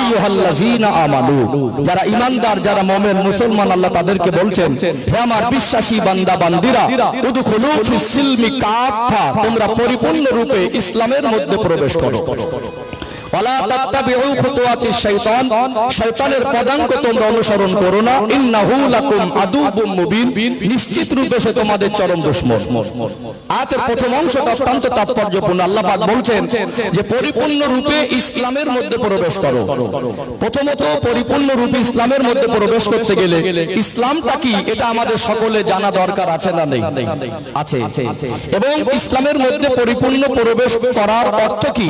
আইয়ুহাল্লাযীনা আমানু, যারা ঈমানদার, যারা মুমিন মুসলমান, আল্লাহ তাদেরকে বলছেন, হে আমার বিশ্বাসী বান্দা বান্দীরা, উদখুলু ফিস সিলমি কাফা, তোমরা পরিপূর্ণ রূপে ইসলামের মধ্যে প্রবেশ করো। ওয়ালা তাত্তাবিউ খুতুওয়াতিশ শাইতান, শয়তানের পদাঙ্ক তোমরা অনুসরণ করো না। ইন্নাহু লাকুম আদুউম মুবিন, নিশ্চিত রূপে সে তোমাদের চরম দুশমন। আয়াতের প্রথম অংশটা অত্যন্ত তাৎপর্যপূর্ণ। আল্লাহ পাক বলছেন যে পরিপূর্ণ রূপে ইসলামের মধ্যে প্রবেশ করো। প্রথমত পরিপূর্ণ রূপে ইসলামের মধ্যে প্রবেশ করতে গেলে ইসলামটা কি এটা আমাদের সকলে জানা দরকার আছে না নেই? আছে। এবং ইসলামের মধ্যে পরিপূর্ণ প্রবেশ করার অর্থ কি?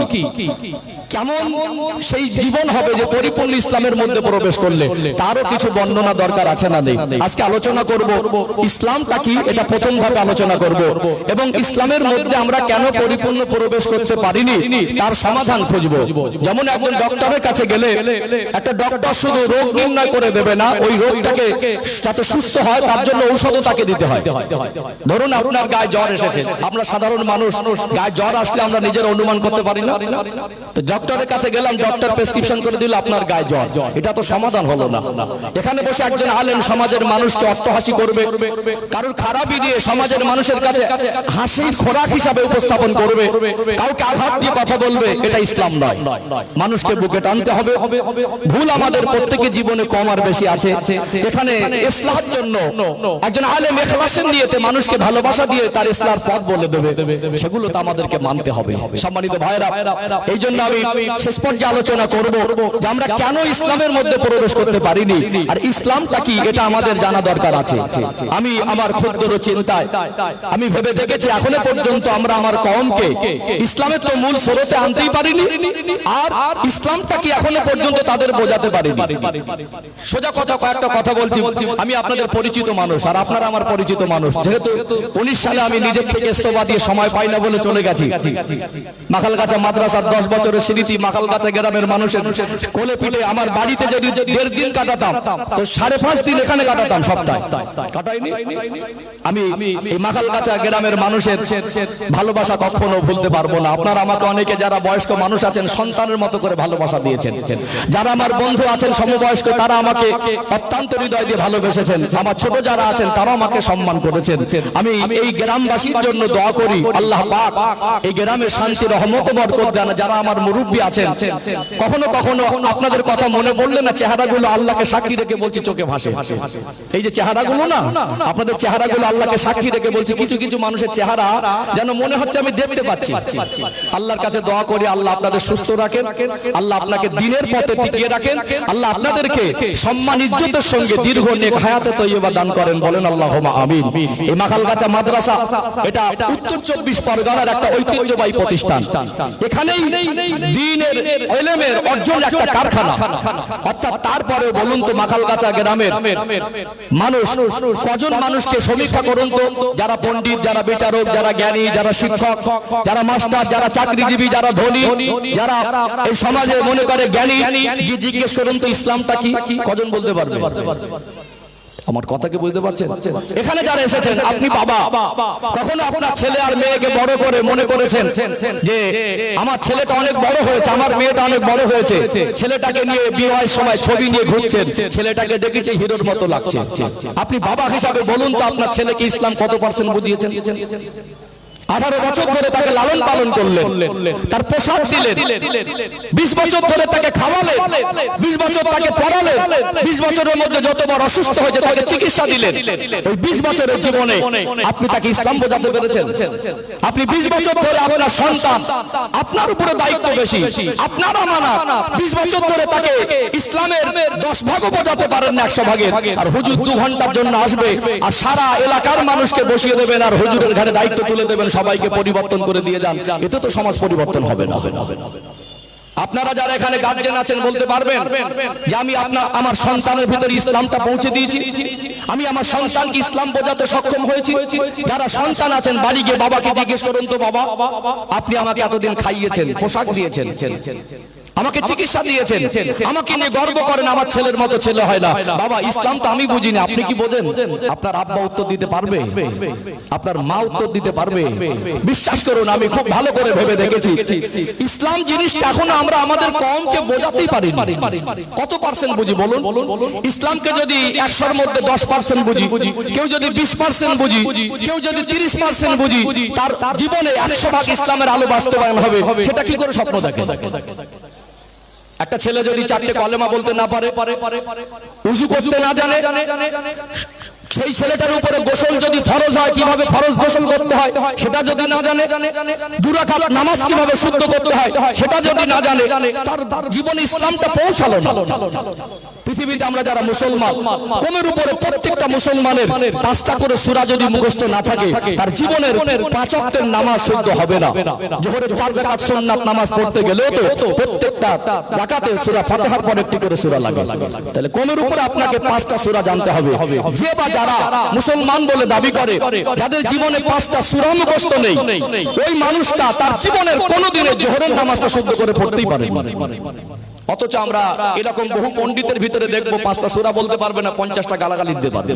কেমন সেই জীবন হবে যে পরিপূর্ণ ইসলামের মধ্যে প্রবেশ করলে, তারও কিছু বর্ণনা দরকার আছে না নেই? আজকে আলোচনা করব ইসলামটা কি, এটা প্রথম ভাবে আলোচনা করব, এবং ইসলামের মধ্যে আমরা কেন পরিপূর্ণ প্রবেশ করতে পারিনি তার সমাধান খুঁজব। যেমন একজন ডক্টরের কাছে গেলে একটা ডক্টর শুধু রোগ নির্ণয় করে দেবে না, ওই রোগটাকে যাতে সুস্থ হয় তার জন্য ঔষধও তাকে দিতে হয়। ধরুন আপনার গায়ে জ্বর এসেছে, আমরা সাধারণ মানুষ গায়ে জ্বর আসলে আমরা নিজের অনুমান করতে পারি না। তো ডক্টরের কাছে গেলাম, ডক্টর প্রেসক্রিপশন করে দিল আপনার গায়ে জ্বর, এটা তো সমাধান হলো না। এখানে বসে একজন আলেম সমাজের মানুষকে অট্টহাসি করবে, কারোর খারাপই দিয়ে সমাজের মানুষের কাছে হাসির খোরাক হিসাবে উপস্থাপন করবে, কাউকে আঘাত দিয়ে কথা বলবে, এটা ইসলাম নয়। মানুষকে বুকে টানতে হবে। ভুল আমাদের প্রত্যেকের জীবনে কম আর বেশি আছে। এখানে ইসলাহের জন্য একজন আলেম ইখলাসের নিয়তে মানুষকে ভালোবাসা দিয়ে তার ইসলামের পথ বলে দেবে, সেগুলো তো আমাদেরকে মানতে হবে। সম্মানিত ভাইরা, এই জন্য আমি শেষ পর্যায়ে আলোচনা করব যে আমরা কেন ইসলামের মধ্যে প্রবেশ করতে পারিনি, আর ইসলামটা কি এটা আমাদের জানা দরকার আছে। আমি আমার ক্ষুদ্র চিন্তায় আমি ভেবে দেখেছি এখনো পর্যন্ত আমরা আমার কওমকে ইসলামের তো মূল স্রোতে আনতেই পারিনি, আর ইসলামটা কি এখনো পর্যন্ত তাদের বোঝাতে পারিনি। সোজা কথা, কয়েকটা কথা বলছি। আমি আপনাদের পরিচিত মানুষ, আর আপনারা আমার পরিচিত মানুষ। যেহেতু 19 সালে আমি নিজের থেকে ইস্তফা দিয়ে সময় পাই না বলে চলে গেছি। মাখালগাছা মাদ্রাসার 10 বছরের স্মৃতি, মাখালগাছা গ্রামের মানুষের কোলে পিঠে আমার বাড়িতে যদি 1.5 দিন কাটাতাম, তো 5.5 দিন এখানে কাটাতাম সপ্তাহে। কাটাইনি? আমি এই মাখালগাছা গ্রামের মানুষের ভালোবাসা কখনো ভুলতে পারবো না। আপনারা আমাকে অনেকে যারা বয়স্ক মানুষ আছেন সন্তানের মতো করে ভালোবাসা দিয়েছেন, যারা আমার বন্ধু আছেন সমবয়স্ক তারা আমাকে অত্যন্ত হৃদয় দিয়ে ভালোবেসেছেন, আমার ছোট যারা আছেন তারাও আমাকে সম্মান করেছেন। আমি এই গ্রামবাসীর জন্য দোয়া করি আল্লাহ পাক এই গ্রামে শান্তি রহমত বরকত দেন। যারা আমার মুরব্বী আছেন, কখনো কখনো আপনাদের কথা মনে পড়লে না চেহারাগুলো আল্লাহকে সাক্ষী রেখে বলছি চোখে ভাসে। এই যে চেহারাগুলো না, আপনাদের চেহারাগুলো আল্লাহকে সাক্ষী রেখে বলছি, কিছু কিছু মানুষের চেহারা যেন মনে হচ্ছে আমি দেখতে পাচ্ছি। আল্লাহর কাছে দোয়া করি আল্লাহ আপনাদের সুস্থ রাখেন, আল্লাহ আপনাকে দ্বীনের পথে টিকিয়ে রাখেন, আল্লাহ আপনাদেরকে সম্মান ইজ্জতের সঙ্গে দীর্ঘ নেক হায়াতে তৈয়বা দান করেন। বলেন আল্লাহুম্মা আমিন। এই মাখালগাছা মাদ্রাসা এটা উত্তর 24 পরগনার একটা ঐতিহ্যবাহী প্রতিষ্ঠান। এখানেই দ্বীনের ইলমের অর্জন একটা কারখানা। অর্থাৎ তারপরে বলুন তো মাখালগাছা গ্রামের মানুষ কজন মানুষকে সমীক্ষা করুন তো, যারা পণ্ডিত, যারা বিচারক, যারা জ্ঞানী, যারা শিক্ষক, যারা মাস্টার, যারা চাকরিজীবী, যারা ধনী, যারা এই সমাজে মনে করে জ্ঞানী, জিজ্ঞেস করুন তো ইসলামটা কি, কজন বলতে পারবে? আমার কথাকে বুঝতে পারছেন? এখানে যারা এসেছেন, আপনি বাবা, কখনো আপনার ছেলে আর মেয়েকে বড় করে মনে করেছেন যে আমার ছেলেটা অনেক বড় হয়েছে, আমার মেয়েটা অনেক বড় হয়েছে, ছেলেটাকে নিয়ে বিয়ের সময় ছবি নিয়ে ঘুরছেন, ছেলেটাকে দেখেছে হিরোর মতো লাগছে। আপনি বাবা হিসাবে বলুন তো আপনার ছেলেকে ইসলাম কত % বুঝিয়েছেন? 18 বছর ধরে তাকে লালন পালন করলেন, তার পোশাক দিলেন, 20 বছর ধরে তাকে খাওয়ালেন, 20 বছর তাকে পড়ালেন, 20 বছরের মধ্যে যতবার অসুস্থ হয়েছে তাকে চিকিৎসা দিলেন। ওই 20 বছরের জীবনে আপনি তাকে ইসলাম বোঝাতে পেরেছেন? আপনি 20 বছর ধরে আপনার সন্তান, আপনার উপরে দায়িত্ব বেশি, আপনার আমানত, 20 বছর ধরে তাকে ইসলামের 10 ভাগও বোঝাতে পারেন না 100 ভাগের, আর হুজুর 2 ঘন্টার জন্য আসবে আর সারা এলাকার মানুষকে বসিয়ে দেবেন আর হুজুরের ঘাড়ে দায়িত্ব তুলে দেবেন, সবাইকে পরিবর্তন করে দিয়ে যান। এতে তো সমাজ পরিবর্তন হবে না। আপনারা যারা এখানে গার্জিয়ান আছেন বলতে পারবেন যে আমি আমার সন্তানের ভিতরে ইসলামটা পৌঁছে দিয়েছি, আমি আমার সন্তানকে ইসলাম বোঝাতে সক্ষম হয়েছি। যারা সন্তান আছেন বাড়ি গিয়ে বাবাকে জিজ্ঞেস করুন তো, বাবা আপনি আমাকে এতদিন খাইয়েছেন, পোশাক দিয়েছেন, আমাকে চিকিৎসা দিয়েছেন, আমাকে নিয়ে গর্ব করেন আমার ছেলের মতো ছেলে হয় না। বাবা ইসলাম তো আমি বুঝিনি, আপনি কি বোঝেন? আপনার আব্বা উত্তর দিতে পারবে, আপনার মা উত্তর দিতে পারবে। বিশ্বাস করুন আমি খুব ভালো করে ভেবে দেখেছি, ইসলাম জিনিসটা এখনো আমরা আমাদের কমকে বোঝাতেই পারি। কত পার্সেন্ট বুঝি বলুন? ইসলামকে যদি 100-র মধ্যে 10% বুঝি, কেউ যদি 20% বুঝি, কেউ যদি 30% বুঝি, তার জীবনে 100 ভাগ ইসলামের আলো বাস্তবায়ন হবে। সেটা কি করে স্বপ্ন দেখে? একটা ছেলে যদি 4টে কলেমা বলতে না পারে, উযু করতে না জানে, সেই ছেলেটার উপরে গোসল যদি ফরজ হয় কিভাবে ফরজ গোসল করতে হয় সেটা যদি না জানে, 2 রাকাত নামাজ কিভাবে শুদ্ধ করতে হয় সেটা যদি না জানে, তার জীবনে ইসলামটা পৌঁছালো না। পৃথিবীতে আমরা যারা মুসলমান, কোনের উপরে প্রত্যেকটা মুসলমানের 5টা করে সূরা যদি মুখস্থ না থাকে, তার জীবনের 5 ওয়াক্তের নামাজ শুদ্ধ হবে না। যোহরের 4 রাকাত সুন্নাত নামাজ পড়তে গেলেও তো প্রত্যেকটা রাকাতে সূরা ফাতিহার পর একটি করে সূরা লাগে। তাহলে কোনের উপরে আপনাকে 5টা সূরা জানতে হবে। যে বা যারা মুসলমান বলে দাবি করে, যাদের জীবনে 5টা সূরা মুখস্থ নেই, ওই মানুষটা তার জীবনের কোনোদিনে যোহরের নামাজটা শুদ্ধ করে পড়তেই পারে না। অথচ আমরা এরকম বহু পণ্ডিতের ভিতরে দেখবো 5টা সূরা বলতে পারবে না, 50টা গালাগালি দিতে পারবে।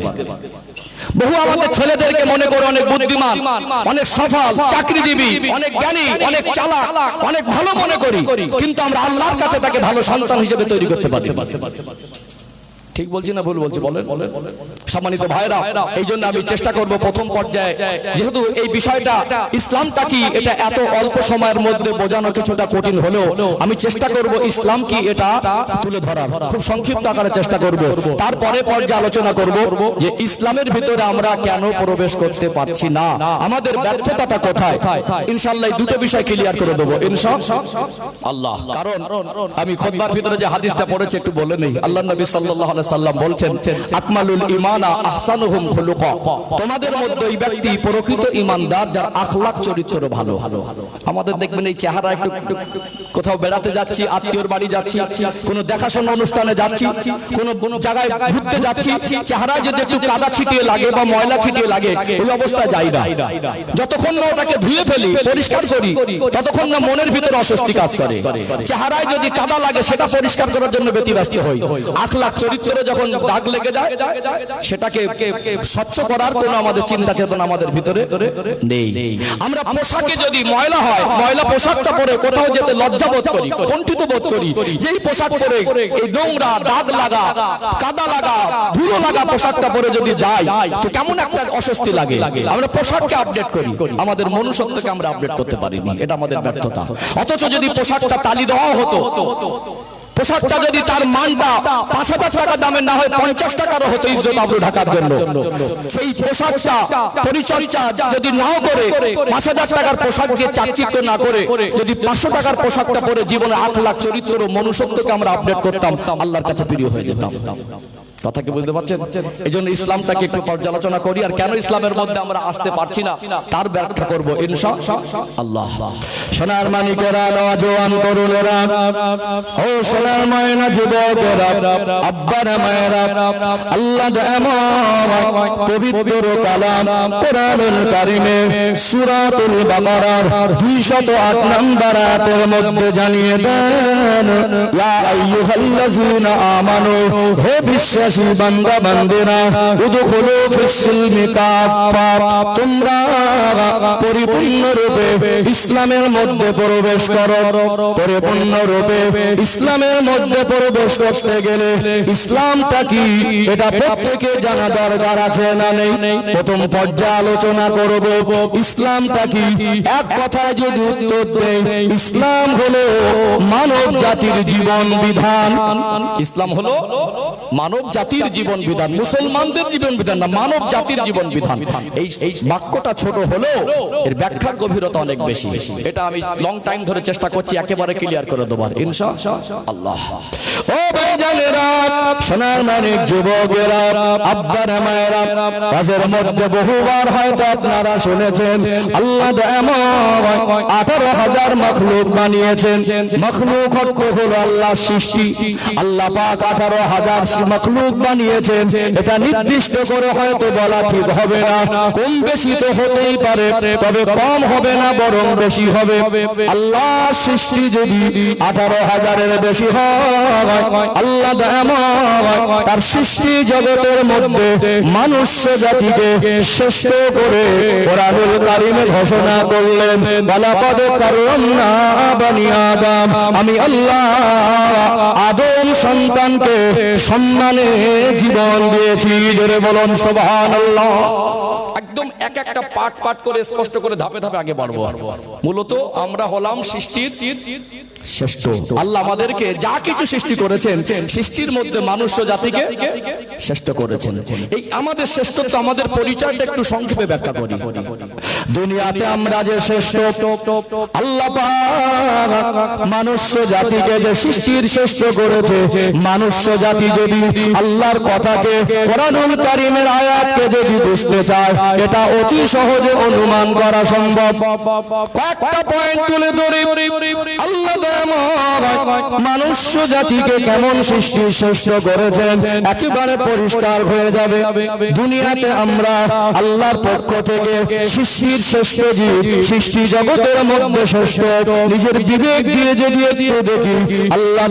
বহু আমাদের ছেলেদেরকে মনে করে অনেক বুদ্ধিমান, অনেক সফল, চাকরিজীবী, অনেক জ্ঞানী, অনেক চালাক, অনেক ভালো মনে করি, কিন্তু আমরা আল্লাহর কাছে তাকে ভালো সন্তান হিসেবে তৈরি করতে পারি। ঠিক বলছি না ভুল বলছি বলেন? সম্মানিত ভাইরা, এই জন্য আমি চেষ্টা করব প্রথম পর্যায়ে, যেহেতু এই বিষয়টা ইসলামটা কি এটা এত অল্প সময়ের মধ্যে বোঝানো কিছুটা কঠিন হলেও আমি চেষ্টা করব ইসলাম কি এটা তুলে ধরার, খুব সংক্ষিপ্ত আকারে চেষ্টা করব। তারপরে পর্যায়ে আলোচনা করব যে ইসলামের ভিতরে আমরা কেন প্রবেশ করতে পারছি না, আমাদের ব্যর্থতাটা কোথায়। ইনশাআল্লাহ এই দুটো বিষয় ক্লিয়ার করে দেব ইনশাআল্লাহ। কারণ আমি খুতবার ভিতরে যে হাদিসটা পড়েছি একটু বলে নেই। আল্লাহর নবী সাল্লাল্লাহু আলাইহি সাল্লাম বলছেন, আকমালুল ঈমানা আহসানুহুম খুলুকা, তোমাদের মধ্যে ওই ব্যক্তি প্রকৃত ঈমানদার যার আখলাক চরিত্র ভালো। আমাদের দেখবেন এই চেহারা, একটু কোথাও বেড়াতে যাচ্ছি, আত্মীয়র বাড়ি যাচ্ছি, কোনো দেখাশোনা অনুষ্ঠানে যাচ্ছি, কোনো জায়গায় ঘুরতে যাচ্ছি, চেহারায় যদি একটু কাদা ছিটিয়ে লাগে বা ময়লা ছিটিয়ে লাগে, ওই অবস্থায় যাই না। যতক্ষণ না ওটাকে ধুয়ে ফেলি, পরিষ্কার করি, ততক্ষণ না মনের ভিতরে অস্বস্তি কাজ করে। চেহারায় যদি কাদা লাগে সেটা পরিষ্কার করার জন্য ব্যতিব্যস্ত হই। আখলাক চরিত্র যখন দাগ লেগে যায়, সেটাকে স্বচ্ছ করার কোনো আমাদের চিন্তা চেতনা আমাদের ভিতরে নেই। আমরা পোশাকে যদি ময়লা হয়, ময়লা পোশাকটা পরে কোথাও যেতে লজ্জা বোধ করি, কুণ্ঠিত বোধ করি, যেই পোশাক পরে এই নোংরা, দাগ লাগা, কাদা লাগা, ধুলো লাগা পোশাকটা পরে যদি যাই, তো কেমন একটা অস্বস্তি লাগে। আমরা পোশাককে আপডেট করি, আমাদের মনুষ্যত্বকে আমরা আপডেট করতে পারিনি, এটা আমাদের ব্যর্থতা। অথচ যদি পোশাকটা তালি দেওয়া হতো, পোশাকটা যদি তার মানটা 5,000 টাকা দামের না হয় 50 টাকারও হতো ইজ্জত আবরু ঢাকার জন্য, সেই পোশাকটা পরিচর্যা যদি নাও করে 5,000 টাকার পোশাক দিয়ে চাকচিক্য না করে যদি 500 টাকার পোশাকটা পরে জীবনে আখলাক চরিত্র ও মনুষ্যত্বকে আমরা আপডেট করতাম, আল্লাহর কাছে প্রিয় হয়ে যেতাম। কথা কি বুঝতে পারছেন? এই জন্য ইসলামটাকে একটু পর্যালোচনা করি, আর কেন ইসলামের মধ্যে আমরা আসতে পারছি না তার ব্যাখ্যা করব ইনশাআল্লাহ। সোনার মানিকেরা, নওজোয়ান তরুণেরা, ও সোনার ময়না যুবকেরা, আব্বারা মায়েরা, আল্লাহ এমন পবিত্র কালাম কোরআনুল কারীমে সূরাতুল বাকারার 208 নম্বর আয়াতের মধ্যে জানিয়ে দেন, ইয়া আইয়ুহাল্লাযীনা আমানু, হে বিশ্বাসী বান্দা বান্দিরা, উদখুলু ফিস-সিলমি কাফা, তোমরা পরিপূর্ণরূপে ইসলামের মধ্যে প্রবেশ করো। পরিপূর্ণরূপে ইসলামের মধ্যে প্রবেশ করতে গেলে ইসলামটা কি এটা প্রত্যেকে জানা দরকার আছে না নেই? প্রথম পর্যায়ে আলোচনা করব ইসলামটা কি। এক কথায় যদি উত্তর দেই, ইসলাম হলো মানব জাতির জীবন বিধান। ইসলাম হলো মানব জাতির জীবন বিধান, মুসলমানদের জীবন বিধান না, মানব জাতির জীবন বিধান। এই বাক্যটা ছোট হলেও এর ব্যাখ্যার গভীরতা অনেক বেশি। এটা আমি লং টাইম ধরে চেষ্টা করছি একেবারে ক্লিয়ার করে দেবার ইনশাআল্লাহ। ও ভাইজানেরা, সোনার মানিক যুবকেরা, আব্বারা মায়েরা, কাজের মধ্যে বহুবার হয়তো আপনারা শুনেছেন আল্লাহ এমন 18,000 মাখলুক বানিয়েছেন। মাখলুক অর্থ হলো আল্লাহর সৃষ্টি। আল্লাহ পাক 18,000 মাখলুক বানিয়েছেন, এটা নির্দিষ্ট করে হয়তো বলা ঠিক হবে না। কম বেশি তো হতেই পারে, তবে কম হবে না, বরং বেশি হবে। আল্লাহর সৃষ্টি যদি 18,000-এর বেশি হয়, আল্লাহ তার সৃষ্টি জগতের মধ্যে মানুষ জাতিকে শ্রেষ্ঠ করে কোরআনুল কারীমে ঘোষণা করলেন, ওয়ালাকাদ কাররামনা বানি আদম, আমি আল্লাহ আদম সন্তানকে সম্মানে জীবন দিয়েছি। জোরে বলুন সুবহানাল্লাহ। একদম এক একটা পাঠ পাঠ করে স্পষ্ট করে ধাপে ধাপে আগে বাড়বো। মূলত আমরা হলাম সৃষ্টির শ্রেষ্ঠ। আল্লাহ আমাদেরকে যা কিছু সৃষ্টি করেছেন, সৃষ্টির মধ্যে মানুষ জাতিকে শ্রেষ্ঠ করেছেন। এই আমাদের শ্রেষ্ঠত্ব, আমাদের পরিচয়টা একটু সংক্ষেপে ব্যাখ্যা করি। দুনিয়াতে আমরা যে শ্রেষ্ঠ, আল্লাহ পাক মানুষ জাতিকে যে সৃষ্টির শ্রেষ্ঠ করেছে, মানুষ জাতি যদি আল্লাহর কথাকে, কোরআনুল কারীমের আয়াতকে যদি বুঝতে চায়, এটা অতি সহজে অনুমান করা সম্ভব। কয়েকটা পয়েন্ট তুলে ধরে আল্লাহ মানুষ জাতিকে কেমন সৃষ্টি শ্রেষ্ঠ করেছেন একেবারে পরিষ্কার হয়ে যাবে। দুনিয়াতে আমরা আল্লাহর পক্ষ থেকে সৃষ্টির শ্রেষ্ঠ জীব, সৃষ্টি জগতের মধ্যে শ্রেষ্ঠ, নিজের বিবেক দিয়ে যদি একটু দেখি, আল্লাহ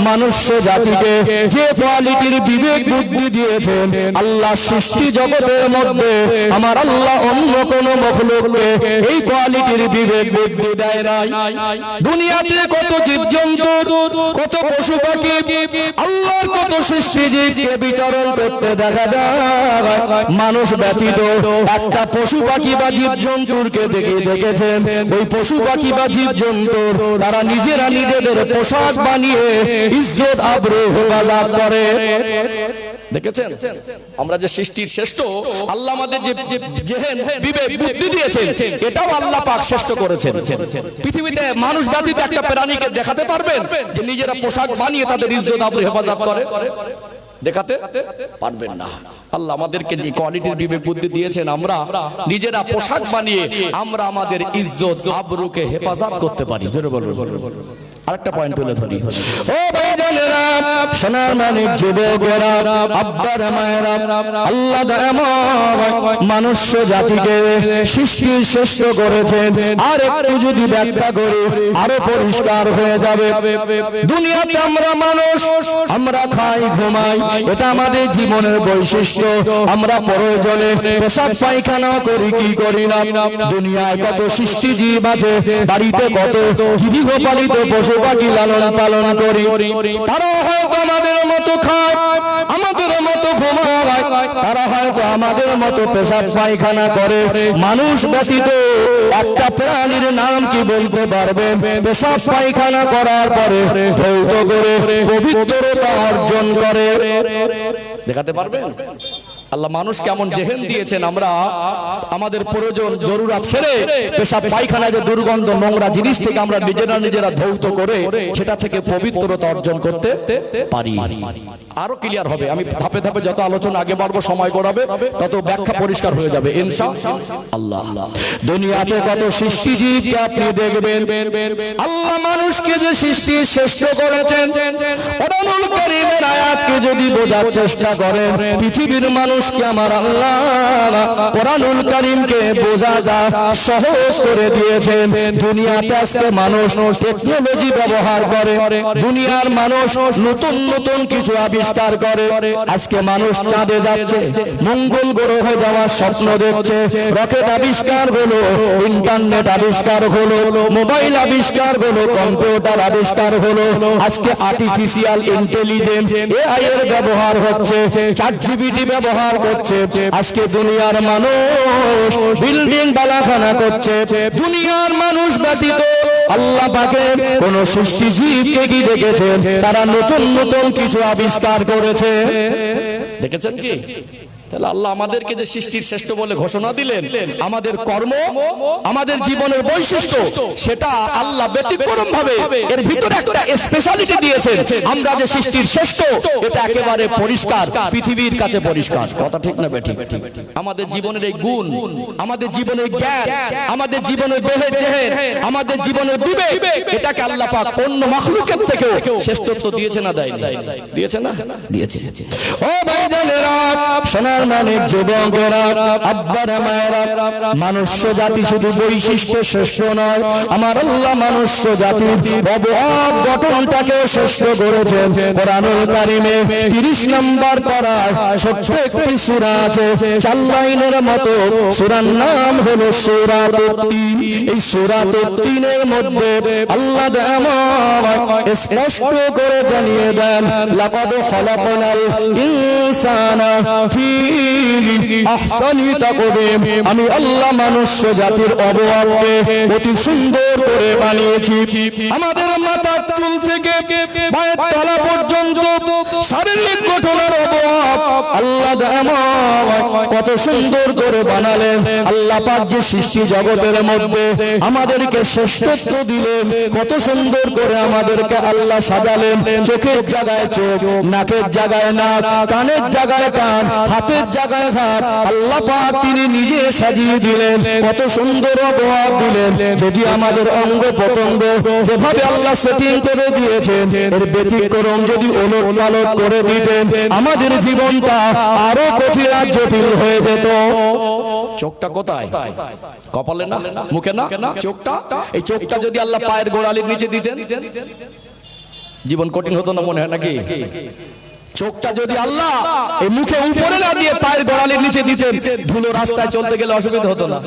মানুষ জাতিকে যে কোয়ালিটির বিবেক বুদ্ধি দিয়েছেন, আল্লাহ সৃষ্টি জগতের মধ্যে আমার আল্লাহ অন্য কোন মখলুককে এই কোয়ালিটির বিবেক বুদ্ধি দেয় নাই। দুনিয়াতে কত জীবজন্তু, কত পশু পাখি, আল্লাহর কত সৃষ্টি জীবকে বিচরণ করতে দেখা যায়। মানুষ ব্যতীত একটা পশু পাখি বা জীবজন্তুকে দেখেছেন, ওই পশু পাখি বা জীবজন্তু তারা নিজেরা নিজেদের পোশাক বানিয়ে ইজ্জত আবরু হেফাজত করে। দেখেছেন আমরা যে সৃষ্টির শ্রেষ্ঠ, আল্লাহ আমাদের যে জেহেন বিবেক বুদ্ধি দিয়েছেন, এটাও আল্লাহ পাক শ্রেষ্ঠ করেছেন। পৃথিবীতে মানুষ ব্যতীত একটা প্রাণীকে দেখাতে পারবেন যে নিজেরা পোশাক বানিয়ে তাদের ইজ্জত আবরু হেফাজত করে? দেখাতে পারবেন না। আল্লাহ আমাদেরকে যে কোয়ালিটির বিবেক বুদ্ধি দিয়েছেন, আমরা নিজেরা পোশাক বানিয়ে আমরা আমাদের ইজ্জত আবরুকে হেফাজত করতে পারি। জোরে বলুন। আরেকটা পয়েন্ট তুলে ধরি, ও ভাইজানেরা, সোনার মানিক যুবকেরা, আব্বারা মায়েরা, আল্লাহ মানুষ জাতিকে সৃষ্টির শ্রেষ্ঠ করেছেন। আর একটু যদি ব্যাখ্যা করি আরো পরিষ্কার হয়ে যাবে। দুনিয়াতে আমরা মানুষ, আমরা খাই ঘুমাই, এটা আমাদের জীবনের বৈশিষ্ট্য। আমরা প্রয়োজনে পেশাব পায়খানা করি কি করি না। দুনিয়ায় কত সৃষ্টি জীব আছে, বাড়িতে কত গৃহপালিত পশু পাখি লালন পালন করি, তারা হয়তো আমাদের মতো খায়, আমাদের মতো ঘুমায়, তারা হয়তো আমাদের মতো পেশাব পায়খানা করে। মানুষ ব্যতীত একটা প্রাণীর নাম কি বলতে পারবে পেশাব পায়খানা করার পরে ধৌত করে পবিত্রতা অর্জন করে? দেখাতে পারবেন? আল্লাহ মানুষ কেমন জেহেন দিয়েছেন, আমরা আমাদের প্রয়োজন জরুরত ছেড়ে পেশাব পায়খানা যে দুর্গন্ধ নোংরা জিনিস থেকে আমরা নিজেরা ধৌত করে সেটা থেকে পবিত্রতা অর্জন করতে পারি। আরো ক্লিয়ার হবে, আমি ধাপে ধাপে যত আলোচনা আগে বাড়বো, সময় গড়াবে, তত ব্যাখ্যা পরিষ্কার হয়ে যাবে ইনশাআল্লাহ। দুনিয়াতে কত সৃষ্টি জীবকে আপনি দেখবেন, আল্লাহ মানুষকে যে সৃষ্টি শ্রেষ্ঠ করেছেন, কোরআনুল কারীমের আয়াতকে যদি বোঝার চেষ্টা করেন, পৃথিবীর মানুষকে আমার আল্লাহ কোরআনুল কারীমকে বোঝা যা সহজ করে দিয়েছেন। দুনিয়াতে আজকে মানুষ টেকনোলজি ব্যবহার করে, দুনিয়ার মানুষ নতুন নতুন কিছু আবিষ্কার করে। আজকে মানুষ চাঁদে যাচ্ছে, মঙ্গল গ্রহে যাওয়ার স্বপ্ন দেখছে, রকেট আবিষ্কার হলো, ইন্টারনেট আবিষ্কার হলো, মোবাইল আবিষ্কার হলো, কম্পিউটার আবিষ্কার হলো, আজকে আর্টিফিশিয়াল ইন্টেলিজেন্স এআই এর ব্যবহার হচ্ছে, চ্যাটজিপিটি ব্যবহার করছে। আজকে দুনিয়ার মানুষ বিল্ডিং বালাখানা করছে। দুনিয়ার মানুষ ব্যতীত আল্লাহ পাকের কোন সৃষ্টি জীবকে কি দেখেছেন? তারা নতুন নতুন কিছু আবিষ্কার করেছে। দেখেছেন কি? তাহলে আল্লাহ আমাদেরকে যে সৃষ্টির শ্রেষ্ঠ বলে ঘোষণা দিলেন, আমাদের কর্ম, আমাদের জীবনের বৈশিষ্ট্য, সেটা আল্লাহ ব্যতিক্রম ভাবে এর ভিতরে একটা স্পেশালিটি দিয়েছেন। আমরা যে সৃষ্টির শ্রেষ্ঠ এটা একেবারে পরিষ্কার, পৃথিবীর কাছে পরিষ্কার। কথা ঠিক না বেঠিক? আমাদের জীবনের এই গুণ, আমাদের জীবনের জ্ঞান, আমাদের জীবনের বেহের জেহের, আমাদের জীবনের বিবেক, এটাকে আল্লাহ পাক অন্য মাখলুকের থেকেও শ্রেষ্ঠত্ব দিয়েছে না দেয়নি? দিয়েছে না? দিয়েছে। ও ভাইজানেরা, সোনার মানিক যুবকেরা, আব্বারা মায়েরা, মনুষ্য জাতি শুধু বৈশিষ্ট্য শ্রেষ্ঠ নয়, আমার আল্লাহ মনুষ্য জাতির অবয়ব গঠনটাকে শ্রেষ্ঠ করেছেন। কোরআনুল কারীমে 30 নম্বর পারায় ছোট্ট একটি সূরা আছে, 4 লাইনের মতো। সূরার নাম হলো সূরাতুত তিন। এই সূরাতুত তিনের মধ্যে আল্লাহ স্পষ্ট করে জানিয়ে দেন, লাকাদ খালাকনাল ইনসানা ফি আহসানি তাকওয়িম। আমি আল্লাহ মনুষ্য জাতির অবয়বকে অতি সুন্দর করে বানিয়েছি। আমাদের মাথার চুল থেকে পায়ের তলা পর্যন্ত শারীরিক গঠনের অবয়ব আল্লাহ কত সুন্দর করে বানালেন। আল্লাহ পাক যে সৃষ্টি জগতের মধ্যে আমাদেরকে শ্রেষ্ঠত্ব দিলেন, কত সুন্দর করে আমাদেরকে আল্লাহ সাজালেন। চোখের জায়গায় চোখ, নাকের জায়গায় নাক, কানের জায়গায় কান, হাতের জায়গায় হাত, আল্লাহ পাক তিনি নিজে সাজিয়ে দিলেন। কত সুন্দর অবয়ব দিলেন। যদি আমাদের অঙ্গ প্রত্যঙ্গ যেভাবে আল্লাহ সেটিং করে দিয়েছেন, এর ব্যতিক্রম যদি ওলট পালট করে দিতেন, আমাদের জীবনটা আরো কঠিন আর জটিল হয়ে যেত। চোখটা কোথায়? কপালে না, মুখে না, চোখটা। এই চোখটা যদি আল্লাহ পায়ের গোড়ালির নিচে দিতেন, জীবন কঠিন হতো না মনে হয় নাকি? চোখটা যদি আল্লাহ এই মুখে উপরে না দিয়ে পায়ের গোড়ালির নিচে দিতেন, ধুলো রাস্তায় চলতে গেলে অসুবিধা হতো না?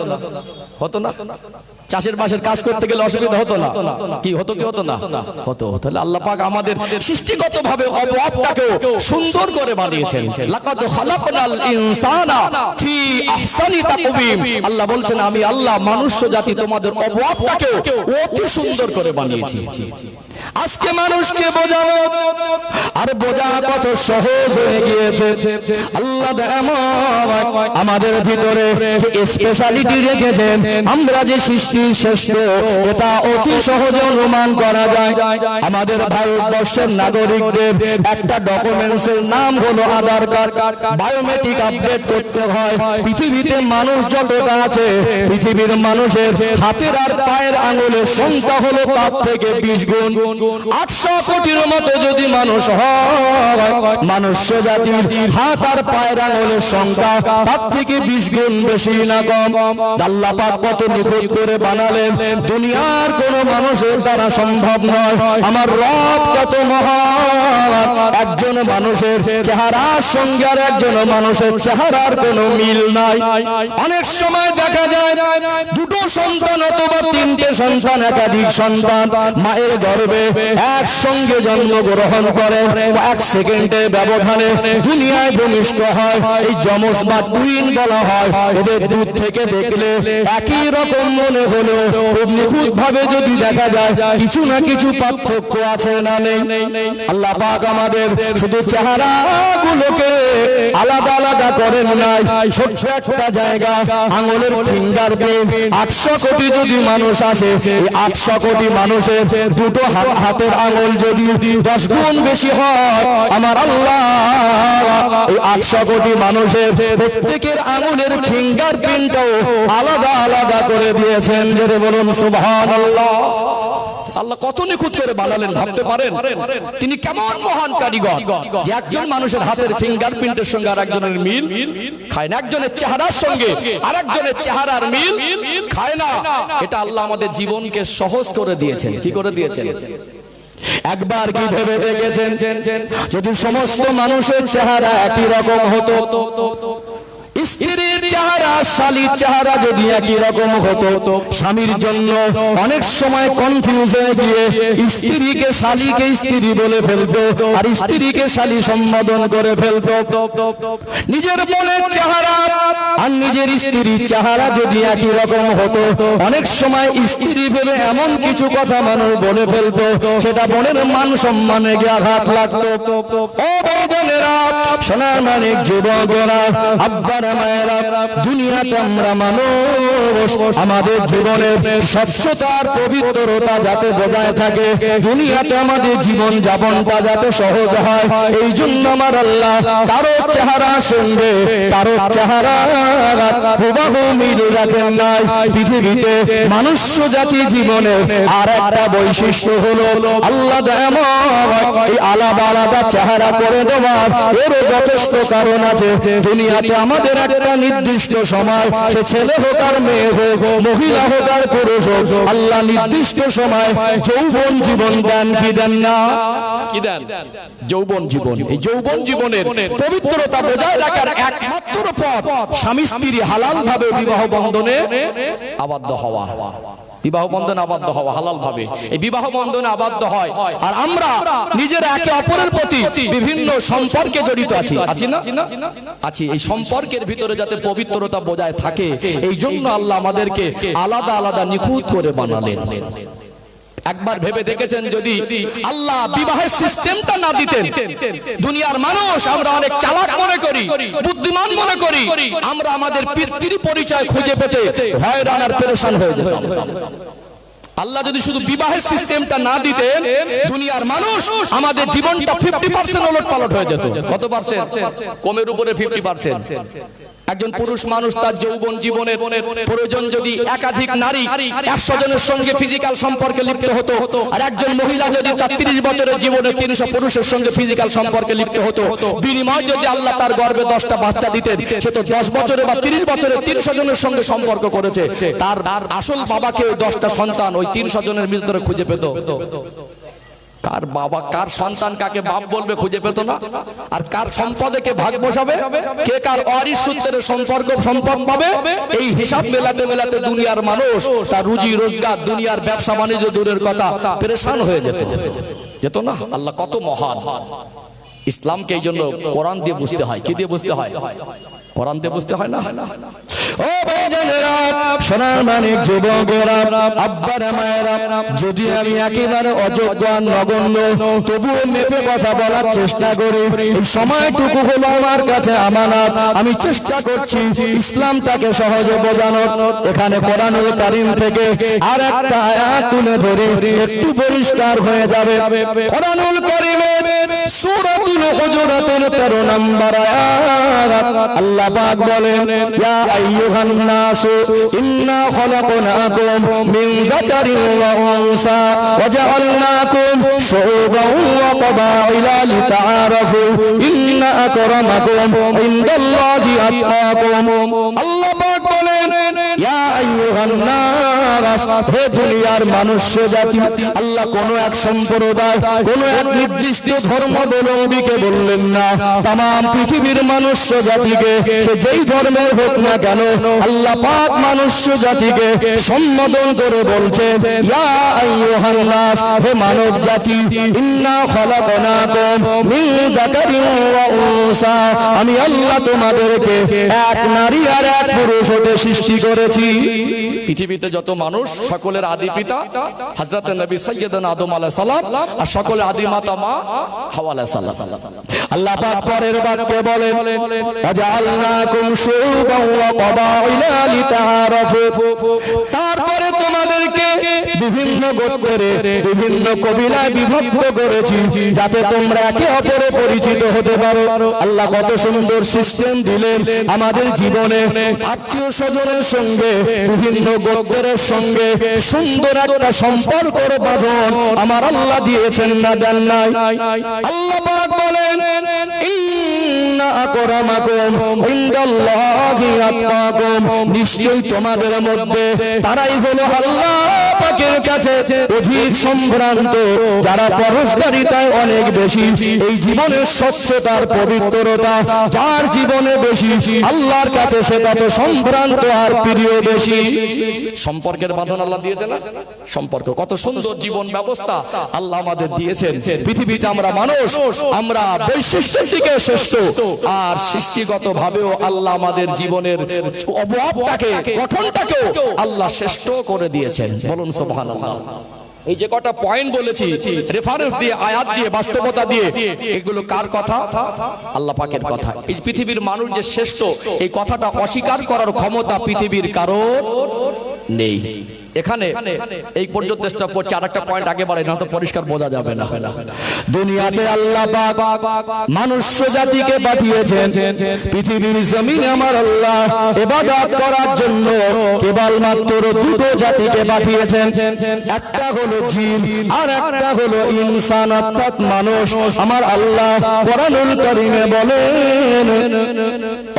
হতো না? চাষের বাসের কাজ করতে গেলে অসুবিধা হতো না? কি হতো? কি হতো না? হতো। তাহলে আল্লাহ পাক আমাদের সৃষ্টিগতভাবে অবয়বটাকেও সুন্দর করে বানিয়েছেন। লাকাদ খালাকনাল ইনসানা ফি আহসানি তাকওয়িম। আল্লাহ বলছেন, আমি আল্লাহ মনুষ্য জাতি তোমাদের অবয়বটাকেও অতি সুন্দর করে বানিয়েছি। আজকে মানুষকে বোঝানো আর বোঝা কত সহজ হয়ে গিয়েছে। আল্লাহ আমাদের ভিতরে স্পেশালিটি রেখেছেন। আমরা যে সৃষ্টি শ্রেষ্ঠ এটা অতি সহজে অনুমান করা যায়। আমাদের ভারতবর্ষের নাগরিকদের একটা ডকুমেন্টসের নাম হলো আধার কার্ড। বায়োমেট্রিক আপডেট করতে হয়। পৃথিবীতে মানুষ যতটা আছে, পৃথিবীর মানুষের হাতের আর পায়ের আঙুলের সংখ্যা হলো তার থেকে 20 গুণ। 800 কোটির মতো যদি মানুষ হয়, মনুষ্য জাতির হাত আর পায়ের আঙুলের সংখ্যা তার থেকে 20 গুণ বেশি না কম। আল্লাহ পাক কত নিখুঁত করে বানালেন, দুনিয়ার কোন মানুষের দ্বারা সম্ভব নয়। আমার রব কত মহান। একজন মানুষের চেহারার সঙ্গে আর একজন মানুষের চেহারার কোনো মিল নাই। অনেক সময় দেখা যায় দুটো সন্তান অথবা 3টে সন্তান, একাধিক সন্তান মায়ের গর্ভে একসঙ্গে জন্মগ্রহণ করে, 1 সেকেন্ডের ব্যবধানে দুনিয়ায় ভূমিষ্ঠ হয়। এই যমজ বা টুইন বলা হয়। এদের দুধ থেকে দেখলে একই রকম মনে হলো, খুব নিখুঁত ভাবে যদি দেখা যায় কিছু না কিছু পার্থক্য আছে না নেই? আল্লাহ পাক আমাদের শুধু চেহারা গুলোকে আলাদা আলাদা করেন নাই, ছোট্ট একটা জায়গা আঙুলের ফিঙ্গারপ্রিন্ট। 800 কোটি যদি মানুষ আসে, এই 800 কোটি মানুষের দুটো হাতের আঙুল যদি 10 গুণ বেশি হয়, আমার আল্লাহ এই 800 কোটি মানুষের প্রত্যেকের আঙুলের ফিঙ্গারপ্রিন্টও আলাদা আলাদা করে দিয়েছেন। জোরে বলুন সুবহানাল্লাহ। আল্লাহ কত নিখুঁত করে বানালেন, ভাবতে পারেন তিনি কেমন মহান কারিগর যে একজন মানুষের হাতের ফিঙ্গারপ্রিন্টের সঙ্গে আরেকজনের মিল খায় না, একজনের চেহারার সঙ্গে আরেকজনের চেহারার মিল খায় না। এটা আল্লাহ আমাদের জীবনকে সহজ করে দিয়েছেন। কি করে দিয়েছেন? একবার কি ভেবে দেখেছেন যদি সমস্ত মানুষের চেহারা একই রকম হতো, স্ত্রীর চেহারা শালীর চেহারা যদি একই রকম হতো, স্বামীর জন্য অনেক সময় কনফিউজ হয়ে গিয়ে স্ত্রীকে শালীকে স্ত্রী বলে ফেলতো আর স্ত্রীকে শালী সম্বোধন করে ফেলতো। নিজের বোনের চেহারা আর নিজের স্ত্রীর চেহারা যদি একই রকম হতো, অনেক সময় স্ত্রী ভেবে এমন কিছু কথা মানুষ বলে ফেলতো, সেটা বোনের মান সম্মানে গিয়ে আঘাত লাগতো। ও ভাইজানেরা, জানেরা, সোনার মানিক যুবকেরা, আব্বারা মায়েরা, দুনিয়াতে আমরা মানুষ, আমাদের জীবনের স্বচ্ছতার পবিত্রতা যাতে বজায় থাকে, দুনিয়াতে আমাদের জীবন যাপনটা যাতে সহজ হয়, এই জন্য আমার আল্লাহ কারো চেহারা সঙ্গে কারো চেহারা হুবহু মিল রাখেন নাই। পৃথিবীতে মনুষ্য জাতি জীবনে আর একটা বৈশিষ্ট্য হলো আল্লাহ এই আলাদা আলাদা চেহারা করে দেওয়ার এরও যথেষ্ট কারণ আছে। দুনিয়াতে আমাদের একটা নির্দিষ্ট সময়, সে ছেলে হোক আর মেয়ে হোক, মহিলা হোক আর পুরুষ হোক, আল্লাহ নির্দিষ্ট সময় যৌবন জীবন দেন কি দেন না? কি দেন? যৌবন জীবন। এই যৌবন জীবনের পবিত্রতা বজায় রাখার একমাত্র পথ স্বামী স্ত্রী হালাল ভাবে বিবাহ বন্ধনে আবদ্ধ হওয়া। বিবাহ বন্ধনে আবদ্ধ হওয়া হালাল ভাবে, এই বিবাহ বন্ধনে আবদ্ধ হয়। আর আমরা নিজেরা একে অপরের প্রতি বিভিন্ন সম্পর্কে জড়িত আছি, আছি না? আছি। এই সম্পর্কের ভিতরে যাতে পবিত্রতা বজায় থাকে, এই জন্য আল্লাহ আমাদেরকে আলাদা আলাদা নিখুঁত করে বানালেন। একবার ভেবে দেখেছেন, যদি আল্লাহ বিবাহের সিস্টেমটা না দিতেন, দুনিয়ার মানুষ আমরা অনেক চালাক মনে করি, বুদ্ধিমান মনে করি, আমরা আমাদের পিতৃ পরিচয় খুঁজে পেতে হয়রান আর পেরেশান হয়ে যেতাম। আল্লাহ যদি শুধু বিবাহের সিস্টেমটা না দিতেন, দুনিয়ার মানুষ আমাদের জীবনটা 50% ওলটপালট হয়ে যেত। কত পার্সেন্ট? কমের উপরে 50%। একজন পুরুষ মানুষ তার যৌবন জীবনের প্রয়োজন যদি একাধিক নারী 100 জনের সঙ্গে ফিজিক্যাল সম্পর্কে লিপ্ত হতো, আর একজন মহিলা যদি তার 30 বছরের জীবনে 300 পুরুষের সঙ্গে ফিজিক্যাল সম্পর্কে লিপ্ত হতো, বিনিময় যদি আল্লাহ তার গর্ভে 10টা বাচ্চা দিতেন, সে তো 10 বছরে বা 30 বছরে 300 জনের সঙ্গে সম্পর্ক করেছে, তার আসল বাবাকে ওই 10টা সন্তান ওই 300 জনের ভিতরে খুঁজে পেত। কার বাবা কার সন্তান কাকে বাপ বলবে খুঁজে পেত না। আর কার সম্পদে কে ভাগ বসাবে, কে কার ওয়ারিশ সূত্রে সম্পদ পাবে, এই হিসাব মেলাতে মেলাতে দুনিয়ার মানুষ তার রুজি রোজগার, দুনিয়ার ব্যবসা বাণিজ্য দূরের কথা, পেরেশান হয়ে যেত না। আল্লাহ কত মহান। ইসলামকে এই জন্য কোরআন দিয়ে বুঝতে হয়। কি দিয়ে বুঝতে হয়? কোরআন দিয়ে বুঝতে হয় না? ও ভাইজানেরা, সোনার মানিক যুবকেরা, আব্বারা মায়েরা, যদি আমি একেবারে অযোগ্য আর নগণ্য, তবুও মেপে কথা বলার চেষ্টা করি। এই সময়টুকু হলো আমার কাছে আমানত। আমি চেষ্টা করছি ইসলামটাকে সহজে বোঝানোর। এখানে কোরআনুল কারীম থেকে আর একটা আয়াত তুলে ধরে একটু পরিষ্কার হয়ে যাবে। কোরআনুল কারীমের সূরাতুল হুজুরাতের 13 নম্বর আয়াত আল্লাহ পাক বলেন, ইয়া আইয়ুহান নাসু ইন্না খলাকনাকুম মিন যাকারিন ওয়া উনসা ওয়া জাআলনাকুম শুউবান ওয়া ক্বাবাইলা লিতাআরাফু ইন্না আকরামাকুম ইনদাল্লাহি আতকাকুম। আল্লাহ পাক বলেন, ইয়া আইয়ুহান নাস, হে দুনিয়ার মনুষ্য জাতি। আল্লাহ কোন এক সম্প্রদায়, কোন এক নির্দিষ্ট ধর্মাবলম্বীকে বললেন না, तमाम পৃথিবীর মনুষ্য জাতিকে, সে যেই ধর্মের হোক না কেন, আল্লাহ পাক মনুষ্য জাতিকে সম্বোধন করে বলছে, ইয়া আইয়ুহান নাস, হে মানব জাতি, ইন্না খলাকনাকুম মিন যাকারিন ওয়া উনসা, আমি আল্লাহ তোমাদেরকে এক নারী আর এক পুরুষ হতে সৃষ্টি করেছি। পৃথিবীতে যত মানুষ সকলের আদি পিতা হযরত নবী সাইয়্যিদানা আদম আলাইহিস সালাম, আর সকলের আদি মাতা মা হাওয়া আলাইহিস সালাম। আল্লাহ পাক পরের বাক্যে বলেন, আজআলনাকুম শুউবান ওয়া ক্বাবাইলা লিতাআরাফু, তারপরে তোমাদেরকে বিভিন্ন গোত্রে বিভিন্ন কবিলায় বিভক্ত করেছি যাতে তোমরা একে অপরে পরিচিত হতে পারো। আল্লাহ কত সুন্দর সিস্টেম দিলেন আমাদের জীবনে। আত্মীয় স্বজনের সঙ্গে, বিভিন্ন গোত্রের সঙ্গে সুন্দর একটা সম্পর্কের বাঁধন আমার আল্লাহ দিয়েছেন না দেন নাই? আল্লাহ পাক বলেন, ইন্না আকরামাকুম ইনদাল্লাহি আতকাকুম, নিশ্চয়ই তোমাদের মধ্যে তারাই হলো আল্লাহ পাকের কাছে অধিক সম্ভ্রান্ত, যারা পরস্পরিতায় অনেক বেশি, এই জীবনের স্বচ্ছতার পবিত্রতা যার জীবনে বেশি, আল্লাহর কাছে সে তত সম্ভ্রান্ত আর প্রিয় বেশি। সম্পর্কের বাঁধন আল্লাহ দিয়েছে না? সম্পর্ক কত সুন্দর জীবন ব্যবস্থা আল্লাহ আমাদের দিয়েছেন। পৃথিবীতে আমরা মানুষ, আমরা বৈশিষ্ট্যের দিকে শ্রেষ্ঠ, আর সৃষ্টিগত ভাবেও আল্লাহ আমাদের জীবনের অবয়বটাকে, গঠনটাকেও আল্লাহ শ্রেষ্ঠ করে দিয়েছেন। বলুন সুবহানাল্লাহ। এই যে কটা পয়েন্ট বলেছি রেফারেন্স দিয়ে আয়াত দিয়ে বাস্তবতা দিয়ে এগুলো কার কথা? আল্লাহ পাকের কথা। এই পৃথিবীর মানুষ যে শ্রেষ্ঠ এই কথাটা অস্বীকার করার ক্ষমতা পৃথিবীর কারোর নেই। এখানে এই পর্যন্ত স্টপ করছে। আরেকটা পয়েন্ট আগে বাড়ে না তো পরিষ্কার বোঝা যাবে না। দুনিয়াতে আল্লাহ পাক মানুষ জাতিকে পাঠিয়েছেন পৃথিবীর জমিনে আমার আল্লাহ ইবাদত করার জন্য কেবলমাত্র দুটো জাতিকে পাঠিয়েছেন। একটা হলো জিন আর একটা হলো ইনসান অর্থাৎ মানুষ। আমার আল্লাহ কোরআনুল কারীমে বলেন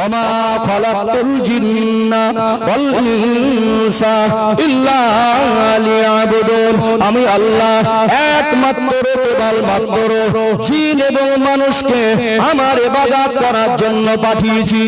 ওমা খালাকতুল জিন্না ওয়াল ইনসা ইল্লা লিয়াবুদুন। আমি আল্লাহ একমাত্র কেবলমাত্র জিন এবং মানুষকে আমার ইবাদত করার জন্য পাঠিয়েছি।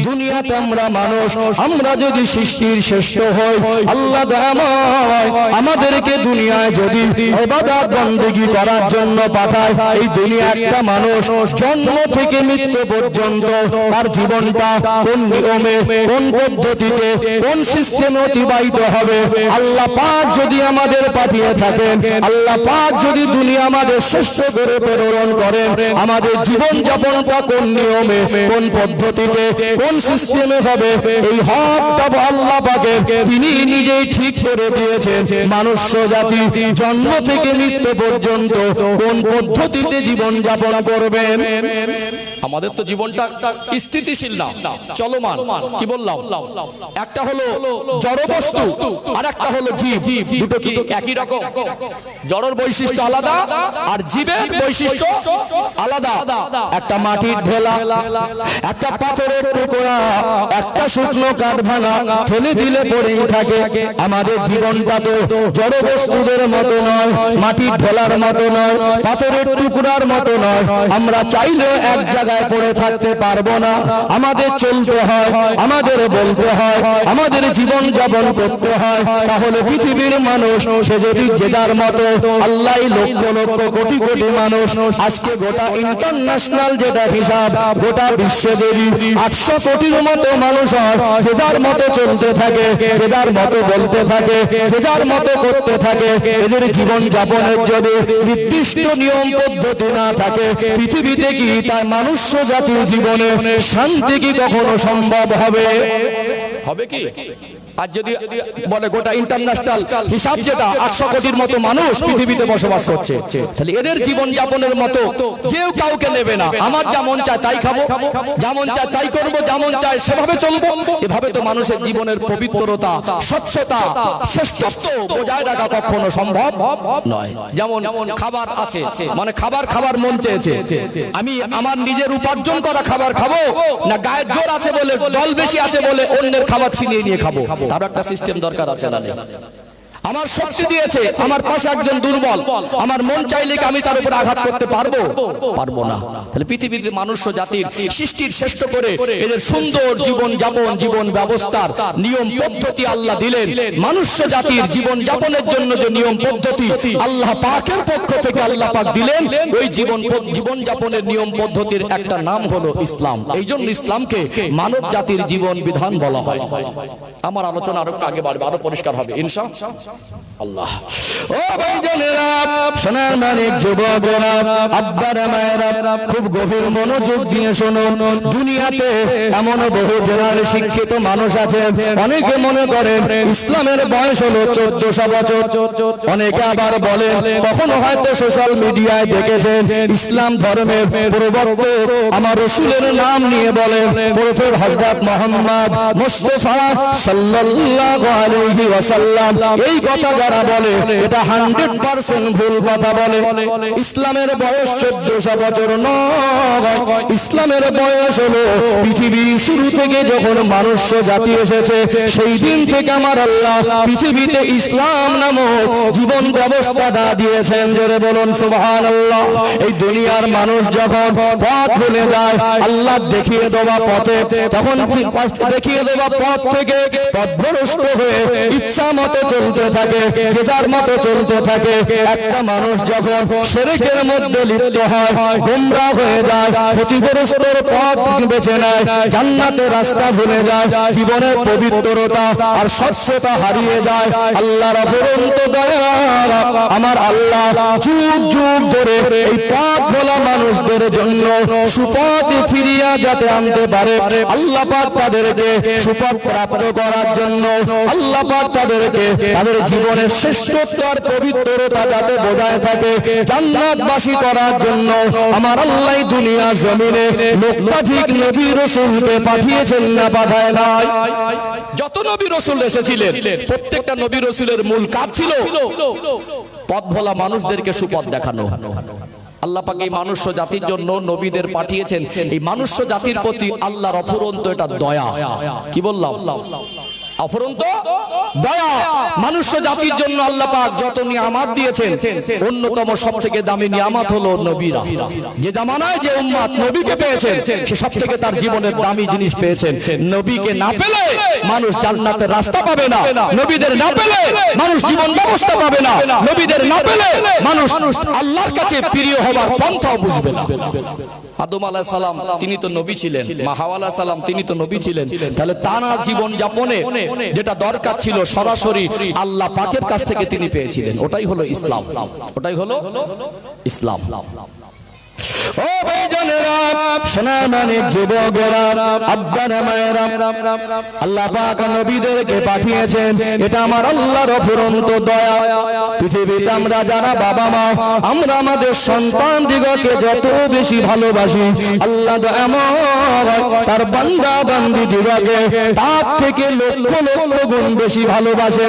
দুনিয়াতে আমরা মানুষ, আমরা যদি সৃষ্টির শ্রেষ্ঠ হই, আল্লাহ দয়াময় আমাদেরকে দুনিয়ায় যদি ইবাদত বন্দেগী করার জন্য পাঠায়, এই দুনিয়া একটা মানুষ জন্ম থেকে মৃত্যু পর্যন্ত তার জীবনটা কোন নিয়মে, কোন পদ্ধতিতে, কোন সিস্টেমে অতিবাহিত হবে, আল্লাহ পাক যদি আমাদের পাঠিয়ে থাকেন, আল্লাহ পাক যদি দুনিয়া আমাদের শ্রেষ্ঠ করে প্রেরণ করেন, আমাদের জীবন যাপনটা কোন নিয়মে, কোন পদ্ধতিতে, কোন সিস্টেমে হবে, এই হকটা আল্লাহ পাকের তিনি নিজেই ঠিক করে দিয়েছেন। মানুষ জাতি জন্ম থেকে মৃত্যু পর্যন্ত কোন পদ্ধতিতে জীবন যাপন করবেন। আমাদের তো জীবনটা স্থিতিশীল না, চলমান। কি বললাম? একটা হলো জড় বস্তু আর একটা হলো জীব। দুটো কি একই রকম? জড়র বৈশিষ্ট্য আলাদা আর জীবের বৈশিষ্ট্য আলাদা। একটা মাটির ঢেলা, একটা পাথরের টুকরা, একটা শুকনো কাঠ ভাঙা ফেলে দিলে পড়েই থাকে। আমাদের জীবনটা তো জড় বস্তুদের মতো নয়, মাটির ঢেলার মতো নয়, পাথরের টুকরার মতো নয়। আমরা চাইলেও এক জায়গায় পড়ে থাকতে পারবো না। আমাদের চলতে হয়, আমাদের বলতে হয়, আমাদের জীবন যাপন করতে হয়। তাহলে পৃথিবীর মানুষ সে যদি যে যার মতো, আল্লাহ লক্ষ লক্ষ কোটি কোটি মানুষ, আজকে গোটা ইন্টারন্যাশনাল যেটা হিসাব, গোটা বিশ্বজুড়ে 800 কোটির মতো মানুষ হয়, যে যার মতো চলতে থাকে, যে যার মতো বলতে থাকে, যে যার মতো করতে থাকে। এদের জীবন যাপনের যদি নির্দিষ্ট নিয়ম পদ্ধতি না থাকে, পৃথিবীতে কি তাই মানুষ জাতির জীবনে শান্তি কি কখনো সম্ভব হবে? হবে কি? আর যদি বলে গোটা ইন্টারন্যাশনাল হিসাব যেটা 800 কোটির মতো মানুষ পৃথিবীতে বসবাস করছে, তাহলে এদের জীবন যাপনের মতো কেউ কাউকে নেবে না। আমার যেমন চায় তাই খাবো, যেমন চায় তাই করবো, যেমন চায় সেভাবে চলবো। এভাবে তো মানুষের জীবনের পবিত্রতা, স্বচ্ছতা, শ্রেষ্ঠত্ব বজায় রাখা কখনো সম্ভব নয়। যেমন খাবার আছে, মানে খাবার মন চেয়েছে, আমি আমার নিজের উপার্জন করা খাবার খাবো, না গায়ের জোর আছে বলে, দল বেশি আছে বলে অন্যের খাবার ছিনিয়ে নিয়ে খাবো? তার একটা সিস্টেম দরকার আছে না? আমার শক্তি দিয়েছে, আমার পাশে একজন দুর্বল, আমার মন চাইলে কি আমি তার উপর আঘাত করতে পারবো? পারবো না। তাহলে পৃথিবীতে মানুষ জাতির সৃষ্টির শ্রেষ্ঠ করে এদের সুন্দর জীবন যাপন, জীবন ব্যবস্থার নিয়ম পদ্ধতি আল্লাহ দিলেন। মানুষ জাতির জীবন যাপনের জন্য যে নিয়ম পদ্ধতি আল্লাহ পাকের পক্ষ থেকে আল্লাহ পাক দিলেন, ওই জীবন যাপনের নিয়ম পদ্ধতির একটা নাম হলো ইসলাম। এই জন্য ইসলামকে মানব জাতির জীবন বিধান বলা হয়। আমার আলোচনা আরো আগে বাড়বে, আরো পরিষ্কার হবে ইনশাআল্লাহ। আল্লাহ ও ভাইজানেরা, সোনার মানিক যুবকেরা, আব্বারা মায়েরা, খুব গভীর মনোযোগ দিয়ে শোনো। দুনিয়াতে এমন বহু জনের শিক্ষিত মানুষ আছে, অনেকে মনে করেন ইসলামের বয়স হলো 1400 বছর। অনেকে আবার বলে, কখনো হয়তো সোশ্যাল মিডিয়ায় দেখেছেন ইসলাম ধর্মের প্রবর্তক আমার রাসূলের নাম নিয়ে বলে প্রফেট হযরত মুহাম্মদ মুস্তাফা সাল্লাল্লাহু আলাইহি ওয়াসাল্লাম। এই কথা যারা বলে এটা 100% ভুল কথা বলে। ইসলামের বয়স 1400 বছর নয়, ইসলামের বয়স হলো পৃথিবী শুরু থেকে যখন মানুষ জাতি এসেছে সেই দিন থেকে আমার আল্লাহ পৃথিবীতে ইসলাম নামক জীবন ব্যবস্থাটা দিয়েছেন। জোরে বলুন সুবহানাল্লাহ। এই দুনিয়ার মানুষ যখন পথ ভুলে যায়, আল্লাহ দেখিয়ে দেওয়া পথে, তখন দেখিয়ে দেওয়া পথ থেকে পথভ্রষ্ট হয়ে ইচ্ছা মতো চলতে থাকে। তেজার মতো চলতে থাকে। একটা মানুষ যখন শিরকের মধ্যে লিপ্ত হয়, গোমরা হয়ে যায়, ক্ষতিগ্রস্তের পথ বেছে নেয়, জান্নাতের রাস্তা ভুলে যায়, জীবনের পবিত্রতা আর স্বচ্ছতা হারিয়ে যায়, আল্লাহর অফুরন্ত দয়া আমার আল্লাহ যুগ যুগ ধরে এই পথ ভোলা মানুষদের জন্য সুপথ ফিরিয়ে যাতে আনতে পারে, আল্লাহ পাক তাদেরকে সুপথ প্রাপ্ত করার জন্য আল্লাহ পাক তাদেরকে তাদের জীবনের শ্রেষ্ঠত্ব আর পবিত্রতা যাতে বজায় থাকে, জান্নাতবাসী করার জন্য আমার আল্লাহ দুনিয়া জমিনে লক্ষাধিক নবী রাসূলকে পাঠিয়েছেন না পাঠায় নাই। যত নবী রাসূল এসেছিলেন প্রত্যেকটা নবী রাসূলের মূল কাজ ছিল পথ ভোলা মানুষদেরকে সুপথ দেখানো। আল্লাহ পাক এই মনুষ্য জাতির জন্য নবীদের পাঠিয়েছেন। এই মনুষ্য জাতির প্রতি আল্লাহর অফুরন্ত এটা দয়া। কি বললাম? অফুরন্ত দয়া। মনুষ্য জাতির জন্য আল্লাহ পাক যত নিয়ামত দিয়েছেন, অন্যতম সবথেকে দামি নিয়ামত হলো নবীরা। যে জামানায় যে উম্মত নবীকে পেয়েছেন সে সবথেকে তার জীবনের দামি জিনিস পেয়েছেন। নবীকে না পেলে মানুষ জান্নাতের রাস্তা পাবে না, নবীদের না পেলে মানুষ জীবন ব্যবস্থা পাবে না, নবীদের না পেলে মানুষ আল্লাহর কাছে প্রিয় হবার পন্থাও বুঝবে না। আদম আলাইহিস সালাম তিনি তো নবী ছিলেন, মা হাওয়া আলাইহিস সালাম তিনি তো নবী ছিলেন। তাহলে তার জীবন যাপনে যেটা দরকার ছিল সরাসরি আল্লাহ পাকের কাছ থেকে তিনি পেয়েছিলেন, ওটাই হলো ইসলাম, ওটাই হলো ইসলাম। ও ভাইজানেরা, সোনামানি যুবকেরা, আব্বারা মায়েরা, আল্লাহ পাক নবীদেরকে পাঠিয়েছেন, এটা আমার আল্লাহর অফুরন্ত দয়া। পৃথিবীতে আমরা যারা বাবা মা, আমরা আমাদের সন্তান দিগকে যত বেশি ভালোবাসি, আল্লাহ দয়াময় তার বান্দা বান্দি দিগকে তার থেকে লক্ষ লক্ষ গুণ বেশি ভালোবাসে।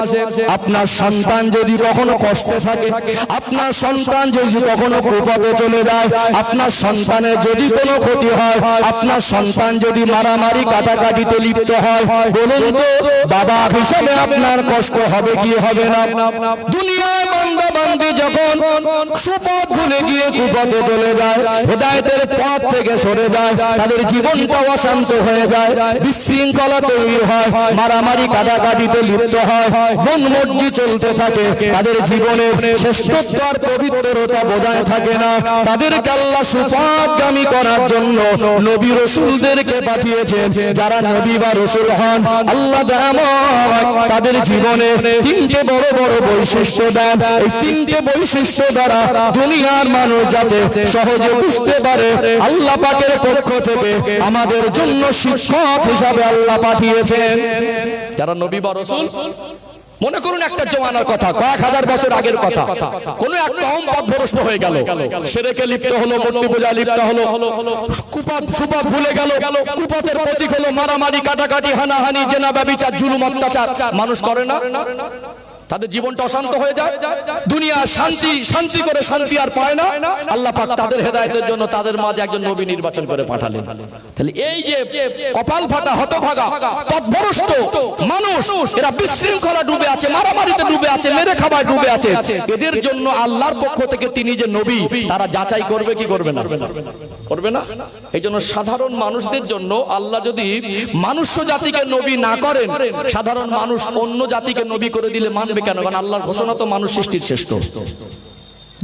আপনার সন্তান যদি কখনো কষ্টে থাকে, আপনার সন্তান যদি কখনো কুপথে চলে যায়, আপনার সন্তানের যদি কোনো ক্ষতি হয়, আপনার সন্তান যদি মারামারি কাটাকাটিতে লিপ্ত হয়, বলুন তো বাবা হিসাবে আপনার কষ্ট হবে কি হবে না? দুনিয়ায় বান্দা বান্দি যখন সুপথ ভুলে গিয়ে কুপথে চলে যায়, হেদায়েতের পথ থেকে সরে যায়, তাদের জীবনটা অশান্ত হয়ে যায়, বিশৃঙ্খলা তৈরি হয়, মারামারি কাটাকাটিতে লিপ্ত হয়, মন মর্জি চলতে থাকে, তাদের জীবনে শ্রেষ্ঠত্ব আর পবিত্রতা বজায় থাকে না। তাদেরকে আল্লাহ সুপথগামী করার জন্য নবী রাসূলদেরকে পাঠিয়েছেন। যারা নবী বা রাসূল হন, আল্লাহ তাদের জীবনে তিনটে বড় বড় বৈশিষ্ট্য দেন। এই তিনটে বৈশিষ্ট্য দ্বারা দুনিয়ার মানুষ যাতে সহজে বুঝতে পারে আল্লাহ পাকের পক্ষ থেকে আমাদের জন্য শিক্ষক হিসাবে আল্লাহ পাঠিয়েছেন। যারা নবী বা রাসূল, মনে করুন একটা জমানার কথা, কয়েক হাজার বছর আগের কথা, কোন এক কওম পথভ্রষ্ট হয়ে গেল, শিরকে লিপ্ত হলো, মূর্তি পূজা লিপ্ত হলো, সুপথ ভুলে গেল, কুপথের প্রতীক হলো মারামারি কাটাকাটি, হানাহানি, জেনা, ব্যভিচার, জুলুম, অত্যাচার। মানুষ করে না? তাদের জীবনটা অশান্ত হয়ে যায়, দুনিয়া শান্তি শান্তি করে শান্তি আর পায় না। আল্লাহ পাক তাদের হেদায়েতের জন্য তাদের মাঝে একজন নবী নির্বাচন করে পাঠালেন। তাহলে এই যে কপাল ফাটা হতভাগা পথভ্রষ্ট মানুষ, এরা বিশৃঙ্খলা ডুবে আছে, মারামারিতে ডুবে আছে, মেরে খাওয়ায় ডুবে আছে, এদের জন্য আল্লাহর পক্ষ থেকে তিনি যে নবী, তারা যাচাই করবে কি করবে না? করবে না। এই জন্য সাধারণ মানুষদের জন্য আল্লাহ যদি মনুষ্য জাতিকে নবী না করেন, সাধারণ মানুষ অন্য জাতিকে নবী করে দিলে মানবে কেন? কারণ আল্লাহর ঘোষণা তো মানুষ সৃষ্টির শ্রেষ্ঠ।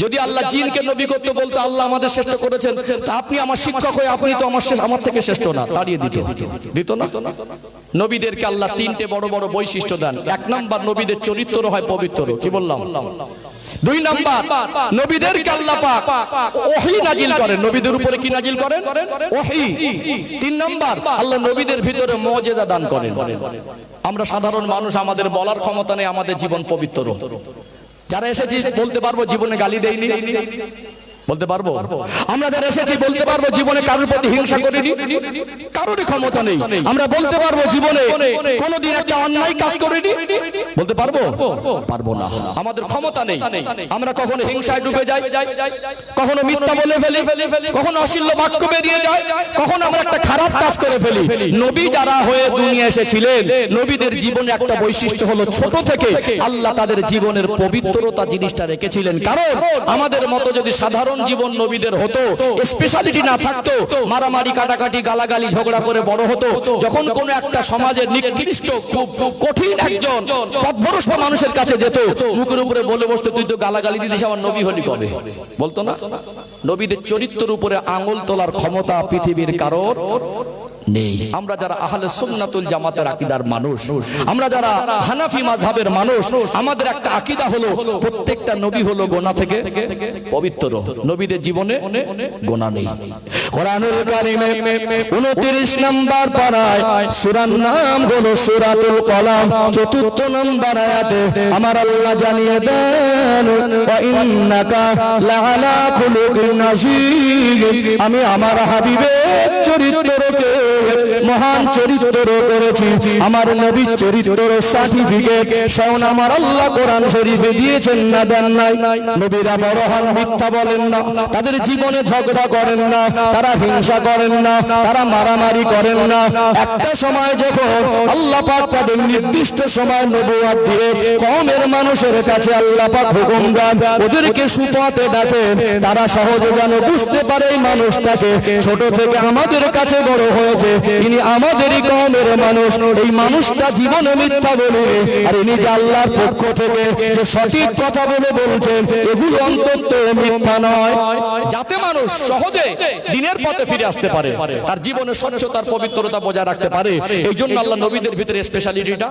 যদি আল্লাহ জিনকে নবী করতে বলতো, আল্লাহ আমাদের শ্রেষ্ঠ করেছেন, তা আপনি আমার শিক্ষক হয়ে আপনি তো আমার থেকে শ্রেষ্ঠ না, তাড়িয়ে দিত না। নবীদেরকে আল্লাহ তিনটে বড় বড় বৈশিষ্ট্য দেন। এক নাম্বার, নবীদের চরিত্র হয় পবিত্র। কি বললাম? দুই নাম্বার, নবীদেরকে আল্লাহ পাক ওহী নাজিল করেন। নবীদের উপরে কি নাজিল করেন? ওহী। তিন নাম্বার, আল্লাহ নবীদের ভিতরে মুজিজা দান করেন। আমরা সাধারণ মানুষ, আমাদের বলার ক্ষমতা নেই আমাদের জীবন পবিত্র। যারা এসেছি বলতে পারবো জীবনে গালি দেইনি, বলতে পারবো। আমরা যারা এসেছি বলতে পারবো জীবনে কারোর প্রতি হিংসা করিনি, কারোরই ক্ষমতা নেই। আমরা বলতে পারবো জীবনে কোনোদিন একটা অন্যায় কাজ করিনি, বলতে পারবো? পারবো না, আমাদের ক্ষমতা নেই। আমরা কখনো হিংসায় ডুবে যাই, কখনো মিথ্যা বলে ফেলি, কখনো অশ্লীল বাক্য বেরিয়ে যায়, কখনো আমরা একটা খারাপ কাজ করে ফেলি। নবী যারা হয়ে দুনিয়া এসেছিলেন, নবীদের জীবনে একটা বৈশিষ্ট্য হলো ছোট থেকে আল্লাহ তাদের জীবনের পবিত্রতা জিনিসটা রেখেছিলেন। কারণ আমাদের মতো যদি সাধারণ জীবন নবীদের হতো, স্পেশালিটি না থাকতো, মারামারি কাটাকাটি গালাগালি ঝগড়া করে বড় হতো। যখন কোন একটা সমাজের নিকৃষ্ট খুব কঠিন একজন পথভ্রষ্ট মানুষের কাছে যেত, মুখের উপরে বলে বসতো, তুই তো গালাগালি দিদিস, আমার নবী হলি কবে? বলতো না? নবীদের চরিত্রের উপরে আঙুল তোলার ক্ষমতা পৃথিবীর কারোর নেই। আমরা যারা আহলে সুন্নাতুল জামাতের আকীদার মানুষ, আমরা যারা হানাফি মাযহাবের মানুষ, আমাদের একটা আকীদা হলো প্রত্যেকটা নবী হলো গুনাহ থেকে পবিত্র। নবীদের জীবনে গুনাহ নেই। কোরআনুল কারীমে 29 নম্বর পারায় সূরার নাম হলো সূরাতুল কলাম, 4 নম্বর আয়াতে আমার আল্লাহ জানিয়ে দেন, ওয়া ইন্নাকা লাআলা খুলুকিন আযীম। আমি আমার হাবিবের চরিত্রকে মহান চরিত্র করেছি, আমার নবীর চরিত্রের সার্টিফিকেট স্বয়ং আমার আল্লাহ কোরআন শরীফে দিয়েছেন না দেন নাই? নবীরা বড় হন, মিথ্যা বলেন না, তাদের জীবনে ঝগড়া করেন না, তারা হিংসা করেন না, তারা মারামারি করেন না। একটা সময় যখন আল্লাহ পাক তাদের নির্দিষ্ট সময় নবুয়ত দিয়ে কওমের মানুষের কাছে আল্লাহ পাক হুকুম দেন, ওদেরকে সুপথে ডাকেন, তারা সহজে যেন বুঝতে পারে এই মানুষটাকে ছোট থেকে আমাদের কাছে বড় হয়েছে, ইনি আমাদেরই কওমের মানুষ, এই মানুষটা জীবনে মিথ্যা বলে আর ইনি যে আল্লাহর পক্ষ থেকে যে সঠিক কথা বলে বলছেন, এগুলো অন্তত মিথ্যা নয়, যাতে মানুষ সহজে দিনের পথে ফিরে আসতে পারে, তার জীবনে স্বচ্ছতার পবিত্রতা বজায় রাখতে পারে। এই জন্য আল্লাহ নবীদের ভিতরে স্পেশালিটিটা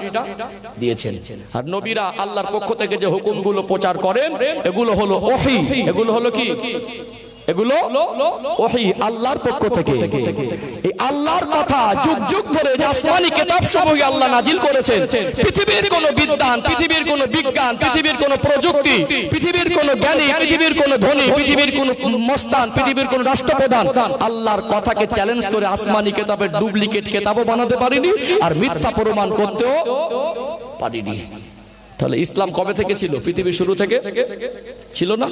দিয়েছেন। আর নবীরা আল্লাহর পক্ষ থেকে যে হুকুমগুলো প্রচার করেন, এগুলো হলো ওহী। এগুলো হলো কি? এগুলো ওহী, আল্লাহর পক্ষ থেকে। এই আল্লাহর কথা যুগ যুগ ধরে যে আসমানি কিতাব সমূহ আল্লাহ নাজিল করেছেন, পৃথিবীর কোন বিদ্বান, পৃথিবীর কোন বিজ্ঞান, পৃথিবীর কোন প্রযুক্তি, পৃথিবীর কোন জ্ঞানী, পৃথিবীর কোন ধনী, পৃথিবীর কোন মস্তান, পৃথিবীর কোন রাষ্ট্রপ্রধান আল্লাহর কথাকে চ্যালেঞ্জ করে আসমানি কিতাবের ডুপ্লিকেট কিতাবও বানাতে পারেনি, আর মিথ্যা প্রমাণ করতেও পারেনি। তাহলে ইসলাম কবে থেকে ছিল? পৃথিবীর শুরু থেকে ছিল না?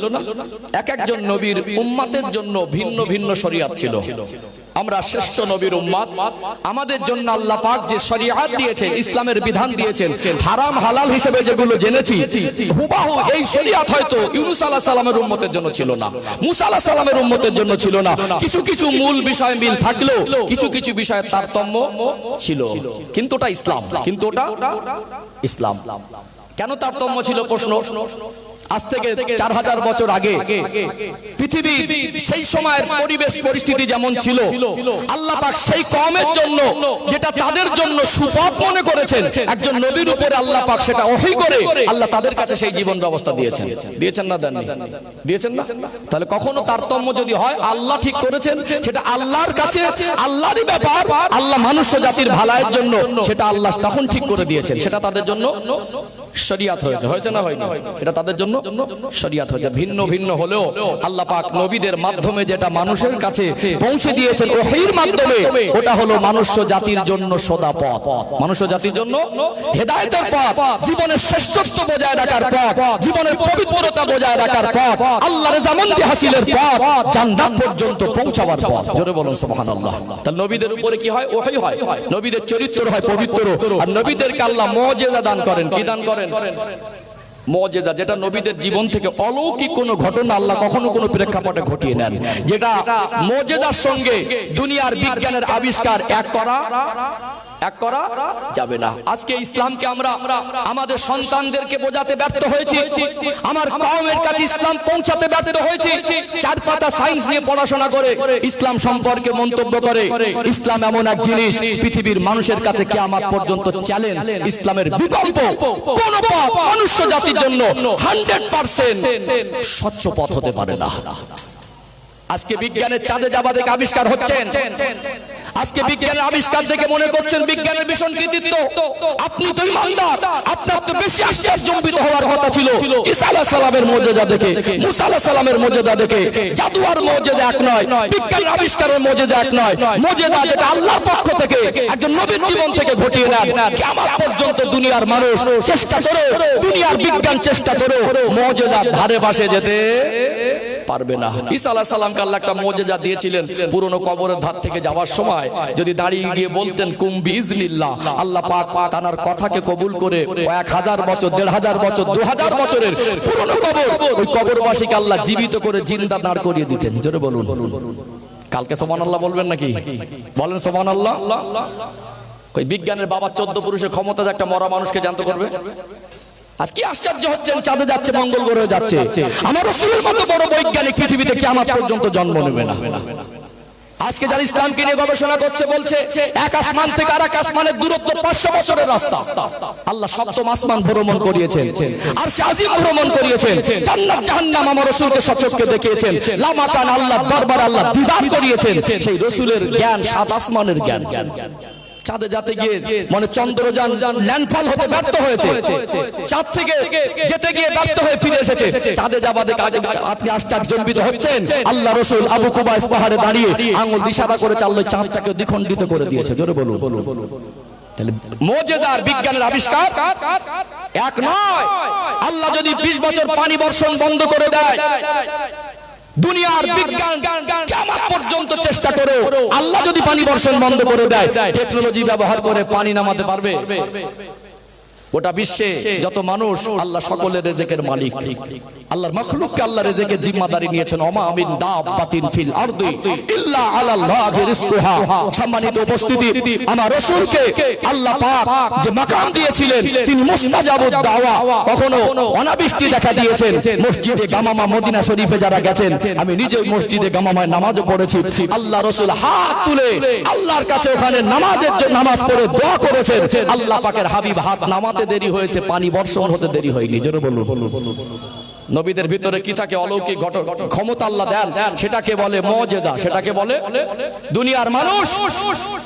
এক একজন নবীর উম্মতের জন্য ভিন্ন ভিন্ন শরীয়ত ছিল। আমরা শ্রেষ্ঠ নবীর উম্মত, আমাদের জন্য আল্লাহ পাক যে শরীয়ত দিয়েছেন, ইসলামের বিধান দিয়েছেন, হারাম হালাল হিসেবে যেগুলো জেনেছি, হুবাহু এই শরীয়ত হয়তো ইউনূস আলাইহিস সালামের উম্মতের জন্য ছিল না, মূসা আলাইহিস সালামের উম্মতের জন্য ছিল না। কিছু কিছু মূল বিষয় মিল থাকলেও কিছু কিছু বিষয়ে তারতম্য ছিল, কিন্তু ওটা ইসলাম। কিন্তু ওটা ইসলাম। কেন তারতম্য ছিল? প্রশ্ন। আজ থেকে 4000 বছর আগে পৃথিবী সেই সময়ের পরিবেশ পরিস্থিতি যেমন ছিল, আল্লাহ পাক সেই কওমের জন্য যেটা তাদের জন্য সুপথ মনে করেছেন, একজন নবীর উপরে আল্লাহ পাক সেটা ওহী করে আল্লাহ তাদের কাছে সেই জীবন ব্যবস্থা দিয়েছেন। দিয়েছেন না দেননি? দিয়েছেন না? তাহলে কখনো তারতম্য যদি হয়, আল্লাহ ঠিক করেছেন, সেটা আল্লাহর কাছে আল্লাহরই ব্যাপার, আল্লাহ মানুষ জাতির ভালাইয়ের জন্য সেটা আল্লাহ তখন ঠিক করে দিয়েছেন, সেটা তাদের জন্য শরীয়ত হয়েছে। হয়েছে না হয়নি? এটা তাদের জন্য শরীয়ত হয়েছে। ভিন্ন ভিন্ন হলেও আল্লাহ পাক নবীদের মাধ্যমে যেটা মানুষের কাছে পৌঁছে দিয়েছেন ওহীর মাধ্যমে, ওটা হলো মনুষ্য জাতির জন্য সোদা পথ, মনুষ্য জাতির জন্য হেদায়েতের পথ, জীবনের শ্রেষ্ঠত্ব বজায় রাখার পথ, জীবনের পবিত্রতা বজায় রাখার পথ, আল্লাহর রেজামন্দি হাসিলের পথ, জান্নাত পর্যন্ত পৌঁছাবার পথ। জোরে বলুন সুবহানাল্লাহ। তাহলে নবীদের উপরে কি হয়? ওহী হয়, নবীদের চরিত্র হয় পবিত্র, আর নবীদেরকে আল্লাহ মুজিজা দান করেন। কি দান করেন? মুজিজা, যেটা নবীদের জীবন থেকে অলৌকিক কোনো ঘটনা আল্লাহ কখনো কোনো প্রেক্ষাপটে ঘটিয়ে নেন, যেটা মুজিজার সঙ্গে দুনিয়ার বিজ্ঞানের আবিষ্কার এক করা যাবে না। আজকে ইসলামকে আমরা আমাদের সন্তানদেরকে বোঝাতে ব্যর্থ হয়েছি, আমার কওমের কাছে ইসলাম পৌঁছাতে ব্যর্থ হয়েছি। 4 পাতা সায়েন্স নিয়ে পড়াশোনা করে ইসলাম সম্পর্কে মন্তব্য করে, ইসলাম এমন এক জিনিস পৃথিবীর মানুষের কাছে কিয়ামত পর্যন্ত চ্যালেঞ্জ। ইসলামের বিকল্প কোন পথ মনুষ্য জাতির জন্য 100% স্বচ্ছ পথ হতে পারে না। আজকে বিজ্ঞানের চাঁদে যাওয়া দেখে আবিষ্কার হচ্ছেন, আজকে বিজ্ঞানের আবিষ্কার থেকে মনে করছেন বিজ্ঞানের ভীষণ কৃতিত্ব। আপনি তো ইমানদার, আপনার তো বেশি আশ্চর্যজনক হওয়ার কথা ছিল ঈসা আলাইহিস সালামের মুজিজা দেখে, মুসা আলাইহিস সালামের মুজিজা দেখে। জাদু আর মুজিজা এক নয়, বিজ্ঞানের আবিষ্কারের মুজিজা এক নয়। মুজিজা যেটা আল্লাহর পক্ষ থেকে একজন নবীর জীবন থেকে ঘটিয়ে নেন, কিয়ামত পর্যন্ত দুনিয়ার মানুষ চেষ্টা করে, দুনিয়ার বিজ্ঞান চেষ্টা করে মুজিজার ধারে পাশে যেতে পারবে না। ঈসা আলাইহিস সালামকে আল্লাহ একটা মুজিজা দিয়েছিলেন, পুরনো কবরের ধার থেকে যাওয়ার সময় যদি দাঁড়িয়ে গিয়ে বলতেন কুম বিইজনিল্লাহ, আল্লাহ পাক তার কথাকে কবুল করে 1000 বছর 1500 বছর 2000 বছরের পুরনো কবর, ওই কবরবাসীকে আল্লাহ জীবিত করে জিন্দা দাঁড় করিয়ে দিতেন। জোরে বলুন কালকে সুবহানাল্লাহ বলবেন নাকি? বলেন সুবহানাল্লাহ। ওই বিজ্ঞানের বাবা 14 পুরুষের ক্ষমতা একটা মরা মানুষকে জানতে করবে। আজ কি আশ্চর্য হচ্ছেন, চাঁদে যাচ্ছে, মঙ্গল গ্রহে যাচ্ছে, আমার রাসূলের মতো বড় বৈজ্ঞানিক পৃথিবীতে কিয়ামত পর্যন্ত জন্ম নেবে না। আজকে যারা ইসলামকে নিয়ে গবেষণা করছে বলছে এক আসমান থেকে আরেক আসমানের দূরত্ব 500 বছরের রাস্তা। আল্লাহ সপ্তম আসমান ভ্রমণ করিয়েছেন, আরশে আজিম ভ্রমণ করিয়েছেন, জান্নাত জাহান্নাম আমার রাসূলকে সচক্ষে দেখিয়েছেন, লামাকান আল্লাহ দরবার আল্লাহ দিদার করিয়েছেন। সেই রাসূলের জ্ঞান 7 আসমানের জ্ঞান। চাঁদে যেতে গিয়ে মানে চন্দ্রযান ল্যান্ডফল হতে ব্যর্থ হয়েছে, চাঁদ থেকে যেতে গিয়ে ব্যর্থ হয়ে ফিরে এসেছে। চাঁদে যাওয়া দেখে আপনি আশ্চর্যান্বিত হচ্ছেন, আল্লাহ রাসূল আবু কুবাইস পাহাড়ে দাঁড়িয়ে আঙ্গুল ইশারা করে চাললো, চাঁদটাকে দ্বিখণ্ডিত করে দিয়েছে। জোরে বলুন। তাহলে মুজিজা আর বিজ্ঞানের আবিষ্কার এক নয়। আল্লাহ যদি 20 বছর পানি বর্ষণ বন্ধ করে দেয়, দুনিয়ার বিজ্ঞান কিয়ামত পর্যন্ত চেষ্টা করে, আল্লাহ যদি পানি বর্ষণ বন্ধ করে দেয়, টেকনোলজি ব্যবহার করে পানি নামাতে পারবে? গোটা বিশ্বে যত মানুষ, আল্লাহ সকলের রিজিকের মালিক। আল্লাহর মাখলুককে আল্লাহ রিজিকের জিম্মাদারি নিয়েছেন। ওমা মিন দাব্বাতিন ফিল আরদি ইল্লা আলাল্লাহি রিজকুহা। সম্মানিত উপস্থিতি, আমার রাসূলকে আল্লাহ পাক যে মাকাম দিয়েছিলেন, তিনি মুস্তাজাবুদ দাওয়া, কখনো অনাবৃষ্টি দেখা দিয়েছেন। মসজিদে গামামা মদিনা শরীফে যারা গেছেন, আমি নিজে মসজিদে গামামায় নামাজও পড়েছি, আল্লাহ রাসূল হাত তুলে আল্লাহর কাছে ওখানে নামাজের জন্য নামাজ পড়ে দোয়া করেছেন। আল্লাহ পাকের হাবিব হাত নামাতে দেরি হয়েছে, পানি বর্ষণ হতে দেরি হয়নি। জোরে বলুন। নবীদের ভিতরে কি থাকে? অলৌকিক ক্ষমতা আল্লাহ দেন, সেটাকে বলে মুজিজা। সেটাকে বলে দুনিয়ার মানুষ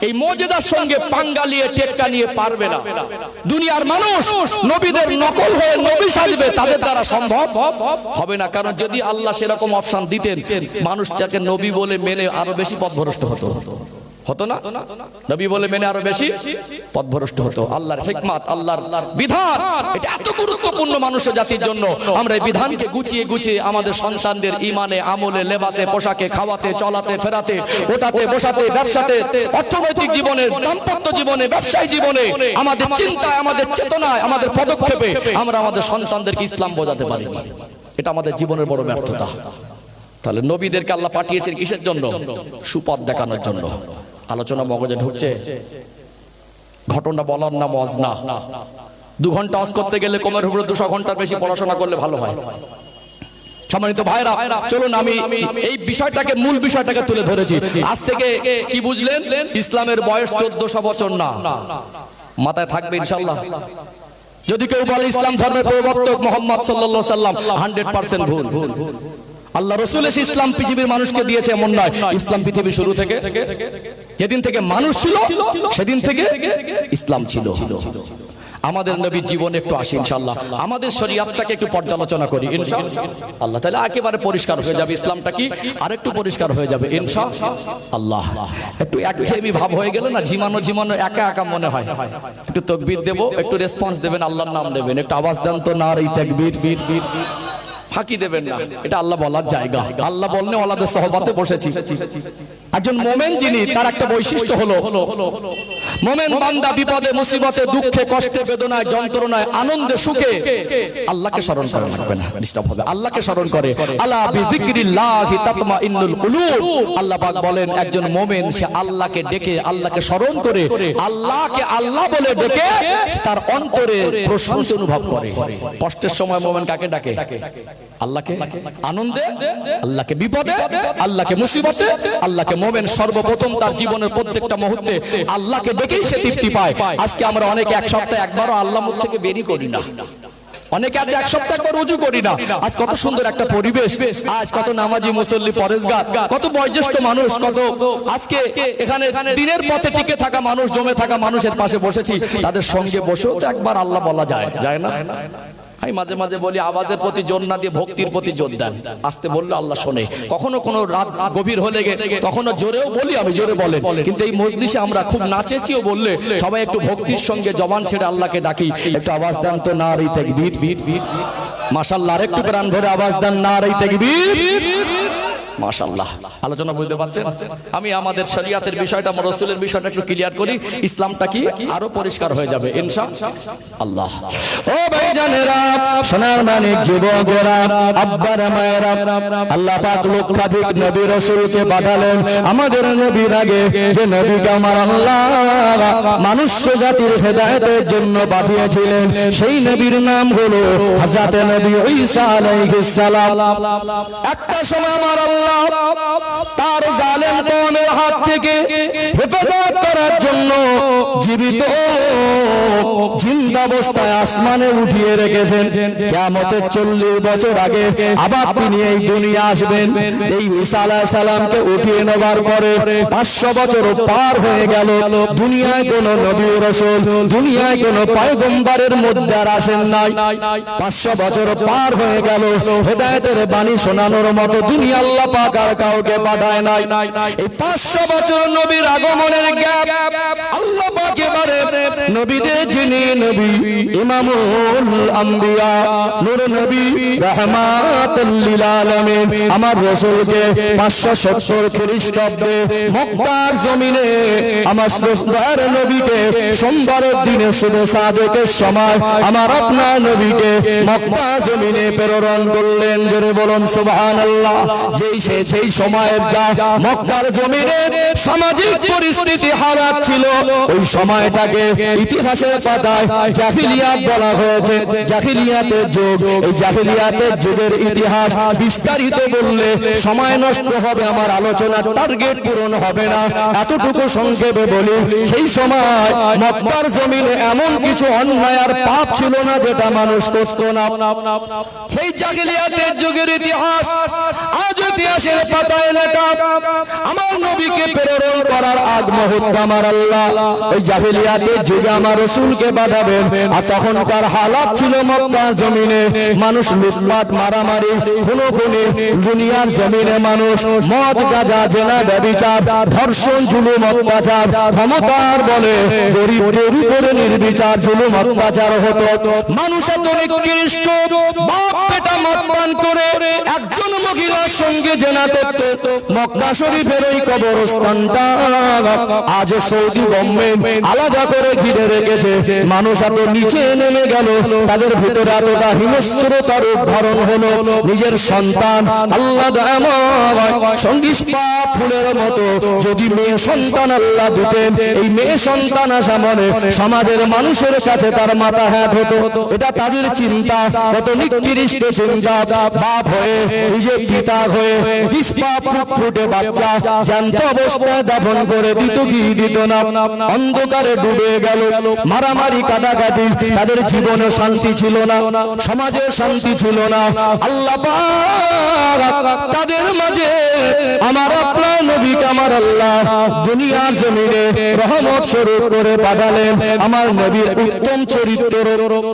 এই মুজিজার সঙ্গে পাঙ্গা নিয়ে টেক্কা নিয়ে পারবে না। দুনিয়ার মানুষ নবীদের নকল হয়ে নবী সাজবে, তাদের দ্বারা সম্ভব হবে না। কারণ যদি আল্লাহ সেরকম অপশন দিতেন, মানুষ যাকে নবী বলে মেনে আরো বেশি পথভ্রষ্ট হতো না? নবী বলে মেনে আরো বেশি পথভ্রষ্ট হতো। আল্লাহর হিকমত, আল্লাহর বিধান, এটা এত গুরুত্বপূর্ণ মানুষের জাতির জন্য। আমরা এই বিধানকে গুছিয়ে গুছিয়ে আমাদের সন্তানদের ইমানে, আমলে, লেবাসে, পোশাকে, খাওয়াতে, চলাতে, ফেরাতে, ওঠাতে, বসাতে, ব্যবসাতে, অর্থনৈতিক জীবনে, দাম্পত্য জীবনে, ব্যবসায়ী জীবনে, আমাদের চিন্তায়, আমাদের চেতনায়, আমাদের পদক্ষেপে আমরা আমাদের সন্তানদেরকে ইসলাম বোঝাতে পারি। এটা আমাদের জীবনের বড় ব্যর্থতা। তাহলে নবীদেরকে আল্লাহ পাঠিয়েছেন কিসের জন্য? সুপথ দেখানোর জন্য। আলোচনা মগজে ঢুকছে, ঘটনা বলার নাম ওয়াজ না। 2 ঘন্টা ওয়াজ করতে গেলে কমের উপরে 200 ঘন্টার বেশি পড়াশোনা করলে ভালো হয়। সম্মানিত ভাইরা, চলুন আমি এই বিষয়টাকে, মূল বিষয়টাকে তুলে ধরেছি। আজ থেকে কি বুঝলেন? ইসলামের বয়স 1400 বছর না, মাথায় থাকবে ইনশাআল্লাহ। যদি কেউ বলে ইসলাম ধর্মের প্রবর্তক মুহাম্মদ সাল্লাল্লাহু আলাইহি সাল্লাম, 100% ভুল। আল্লাহ রাসূল ইসলাম পৃথিবীর মানুষকে দিয়েছে এমন নয়। ইসলাম পৃথিবীর শুরু থেকে, যেদিন থেকে মানুষ ছিল সেদিন থেকে ইসলাম ছিল। আমাদের নবীর জীবনে একটু আসি ইনশাআল্লাহ, আমাদের শরীয়তটাকে একটু পর্যালোচনা করি ইনশাআল্লাহ। তাহলে একেবারে পরিষ্কার হয়ে যাবে ইসলামটা কি, আরেকটু পরিষ্কার হয়ে যাবে ইনশাআল্লাহ। একটু একঘেয়েমি ভাব হয়ে গেলে না, ঝিমানো একা একা মনে হয়। একটু তাকবীর দেব, একটু রেসপন্স দেবেন, আল্লাহর নাম নেবেন, একটু আওয়াজ দেন তো, নারে তাকবীর, ফাঁকি দেবেন না। এটা আল্লাহ বলার জায়গা। আল্লাহ বলনে ওয়ালাদের সহবতে বসেছি। একজন মুমিন যিনি, তার একটা বৈশিষ্ট্য হলো মুমিন বান্দা বিপদে, মুসিবতে, দুঃখে, কষ্টে, বেদনায়, যন্ত্রণায়, আনন্দে, সুখে আল্লাহকে স্মরণ করে, রাখবে না, ডিস্টার্ব হবে। আল্লাহকে স্মরণ করে। আলা বিযিকরিল্লাহি তাতমাইন্নুল কুলুব। আল্লাহ পাক বলেন একজন মুমিন সে আল্লাহকে ডেকে, আল্লাহকে স্মরণ করে, আল্লাহকে আল্লাহ বলে ডেকে তার অন্তরে প্রশান্তি অনুভব করে। কষ্টের সময় মুমিন কাকে ডাকে? আল্লাহকে। আনন্দে আল্লাহকে, বিপদে আল্লাহকে, মুসিবতে আল্লাহকে। মুমিন সর্বপ্রথম তার জীবনের প্রত্যেকটা মুহূর্তে আল্লাহকে ডেকেই সে তৃপ্তি পায়। আজকে আমরা অনেকে এক সপ্তাহে একবারও আল্লাহ মুখ থেকে বেরি করি না। অনেকে আছে 1 সপ্তাহ একবার রুজু করি না। আজ কত সুন্দর একটা পরিবেশ, আজ কত নামাজি, মুসল্লি, পরেশগার, কত বয়োজ্যেষ্ঠ মানুষ, কত আজকে এখানে দিনের পথে টিকে থাকা মানুষ, জমে থাকা মানুষের পাশে বসেছি। তাদের সঙ্গে বসেও তো একবার আল্লাহ বলা যায় না? আমি মাঝে মাঝে বলি, আওয়াজের প্রতি জোর না দিয়ে ভক্তির প্রতি জোর দেন। আস্তে বললে আল্লাহ শোনে। কখনো কোনো রাত গভীর হলে কখনো জোরেও বলি, আমি জোরে বলেন। কিন্তু এই মজলিসে আমরা খুব নাচেছিও বললে সবাই একটু ভক্তির সঙ্গে জবান ছেড়ে আল্লাহকে ডাকি। একটু আওয়াজ দেন তো, নারে তাকবীর। মাশাআল্লাহ, আরেকটু প্রাণ ভরে আওয়াজ দেন নারে তাকবীর। মাশাআল্লাহ, আলোচনা বুঝতে পারছেন? আমি আমাদের শরিয়াতের বিষয়টা, আমার রাসূলের বিষয়টা একটু ক্লিয়ার করি, ইসলামটা কি আরো পরিষ্কার হয়ে যাবে ইনশাআল্লাহ। ও ভাইজানেরা, সোনার মানিক যুবকেরা, আব্বারা মায়েরা, আল্লাহ পাক লক্ষাধিক নবী রাসূলকে পাঠালেন। আমাদের নবীর আগে যে নবীকে আমার আল্লাহ মানুষ জাতির হেদায়েতের জন্য পাঠিয়েছিলেন, সেই নবীর নাম হলো হযরত নবী ঈসা আলাইহিস সালাম। একটা সময় আমার আল্লাহ তার জালেম কওমের হাত থেকে হেফাজত করার জন্য জীবিত জিন্দা অবস্থায় আসমানে উঠিয়ে রেখেছেন। কিয়ামতের 40 বছর আগে আবার তিনি এই দুনিয়া আসবেন। এই ঈসা আলাইহিস সালামকে উঠিয়ে নেবার পরে 500 বছর পার হয়ে গেল। দুনিয়ায় কোন নবী রাসূল, দুনিয়ায় কোন পয়গম্বরের মধ্যে আর আসেন নাই। 500 বছর পার হয়ে গেল, হেদায়েতের বাণী শোনানোর মতো দুনিয়া আল্লাহ পাক আর কাউকে পাঠায় নাই। এই 500 বছর নবীর আগমনের গ্যাপ আল্লাহ পাক এবারে নবীদের যিনি নবী ইমামুল আম্বিয়া নূর নবী রাহমাতুল লিল আলামিন আমার রাসূলকে 570 খ্রিস্টাব্দে মক্কার জমিনে আমার শ্রেষ্ঠর নবীকে সোমবারের দিনে শুভে সাদেকের সময় আমার আপনার নবীকে মক্কা জমিনে প্রেরণ করলেন। জোরে বলুন সুবহানাল্লাহ। সেই সময়ের যা মক্কার জমিনে সামাজিক পরিস্থিতি হালাত ছিল, ওই সময়টাকে ইতিহাসের পাতায় জাহিলিয়াত বলা হয়েছে। জাহিলিয়াতের যুগ, এই জাহিলিয়াতের যুগের ইতিহাস বিস্তারিত বললে সময় নষ্ট হবে, আমার আলোচনার টার্গেট পূরণ হবে না। এতটুকু সংক্ষেপে বলি, সেই সময় মক্কার জমিনে এমন কিছু অন্যায় আর পাপ ছিল না যেটা মানুষ করত না। সেই জাহিলিয়াতের যুগের ইতিহাস আজ ইতিহাসের পাতায় লেখা। আমার নবীকে প্রেরণ করার আগ মুহূর্তে আমার আল্লাহ ওই জাহিলিয়াতের যুগে আমার রাসূলকে পাঠাবেন। আর তখনকার হালাত ছিল মক্কার জমিনে মানুষ লুটপাট, মারামারি, খুনোখুনি, দুনিয়ার জমিনে মানুষ মদ, গাঁজা, জেনা, ব্যভিচার, ধর্ষণ, জুলুম, অত্যাচার, ক্ষমতার বলে গরিবদের উপরে নির্বিচার জুলুম অত্যাচার হতো। মানুষ এত নিকৃষ্ট, বাপ বেটা মদ পান করে একজন মহিলার সঙ্গে জেনা করত। মক্কা শরীফের ওই কবরস্থানটা আজ সৌদি গভর্নমেন্ট আলাদা করে ঘিরে রেখেছে। মানুষ এত নিচে নেমে গেল, তাদের ভিতরে এতটা হিংস্রতা রূপ ধারণ হলো। নিজের সন্তান আল্লাহ সঙ্গীত ফুলের মতো যদি মেয়ে সন্তান আল্লাহ দিতেন, এই মেয়ে সন্তান আসা মানে সমাজের মানুষের কাছে তার মাথা হ্যাট হতো। এটা তাদের চিন্তা, কত নিকৃষ্ট চিন্তা। বাপ হয়ে নিজে পিতা হয়ে ফুটে বাচ্চা জ্যান্ত অবস্থায় দাফন করে দিত কি দিত না, অন্ধকারে ডুবে গেল। মারামারি, কাটাকাটি, তাদের জীবনে শান্তি ছিল না, সমাজে শান্তি ছিল না। আল্লাহ পাক তাদের মাঝে আমার আপনার নবীকে আমার আল্লাহ দুনিয়ার জমিনে রহমত স্বরূপ করে পাঠালেন। আমার নবীর উত্তম চরিত্র,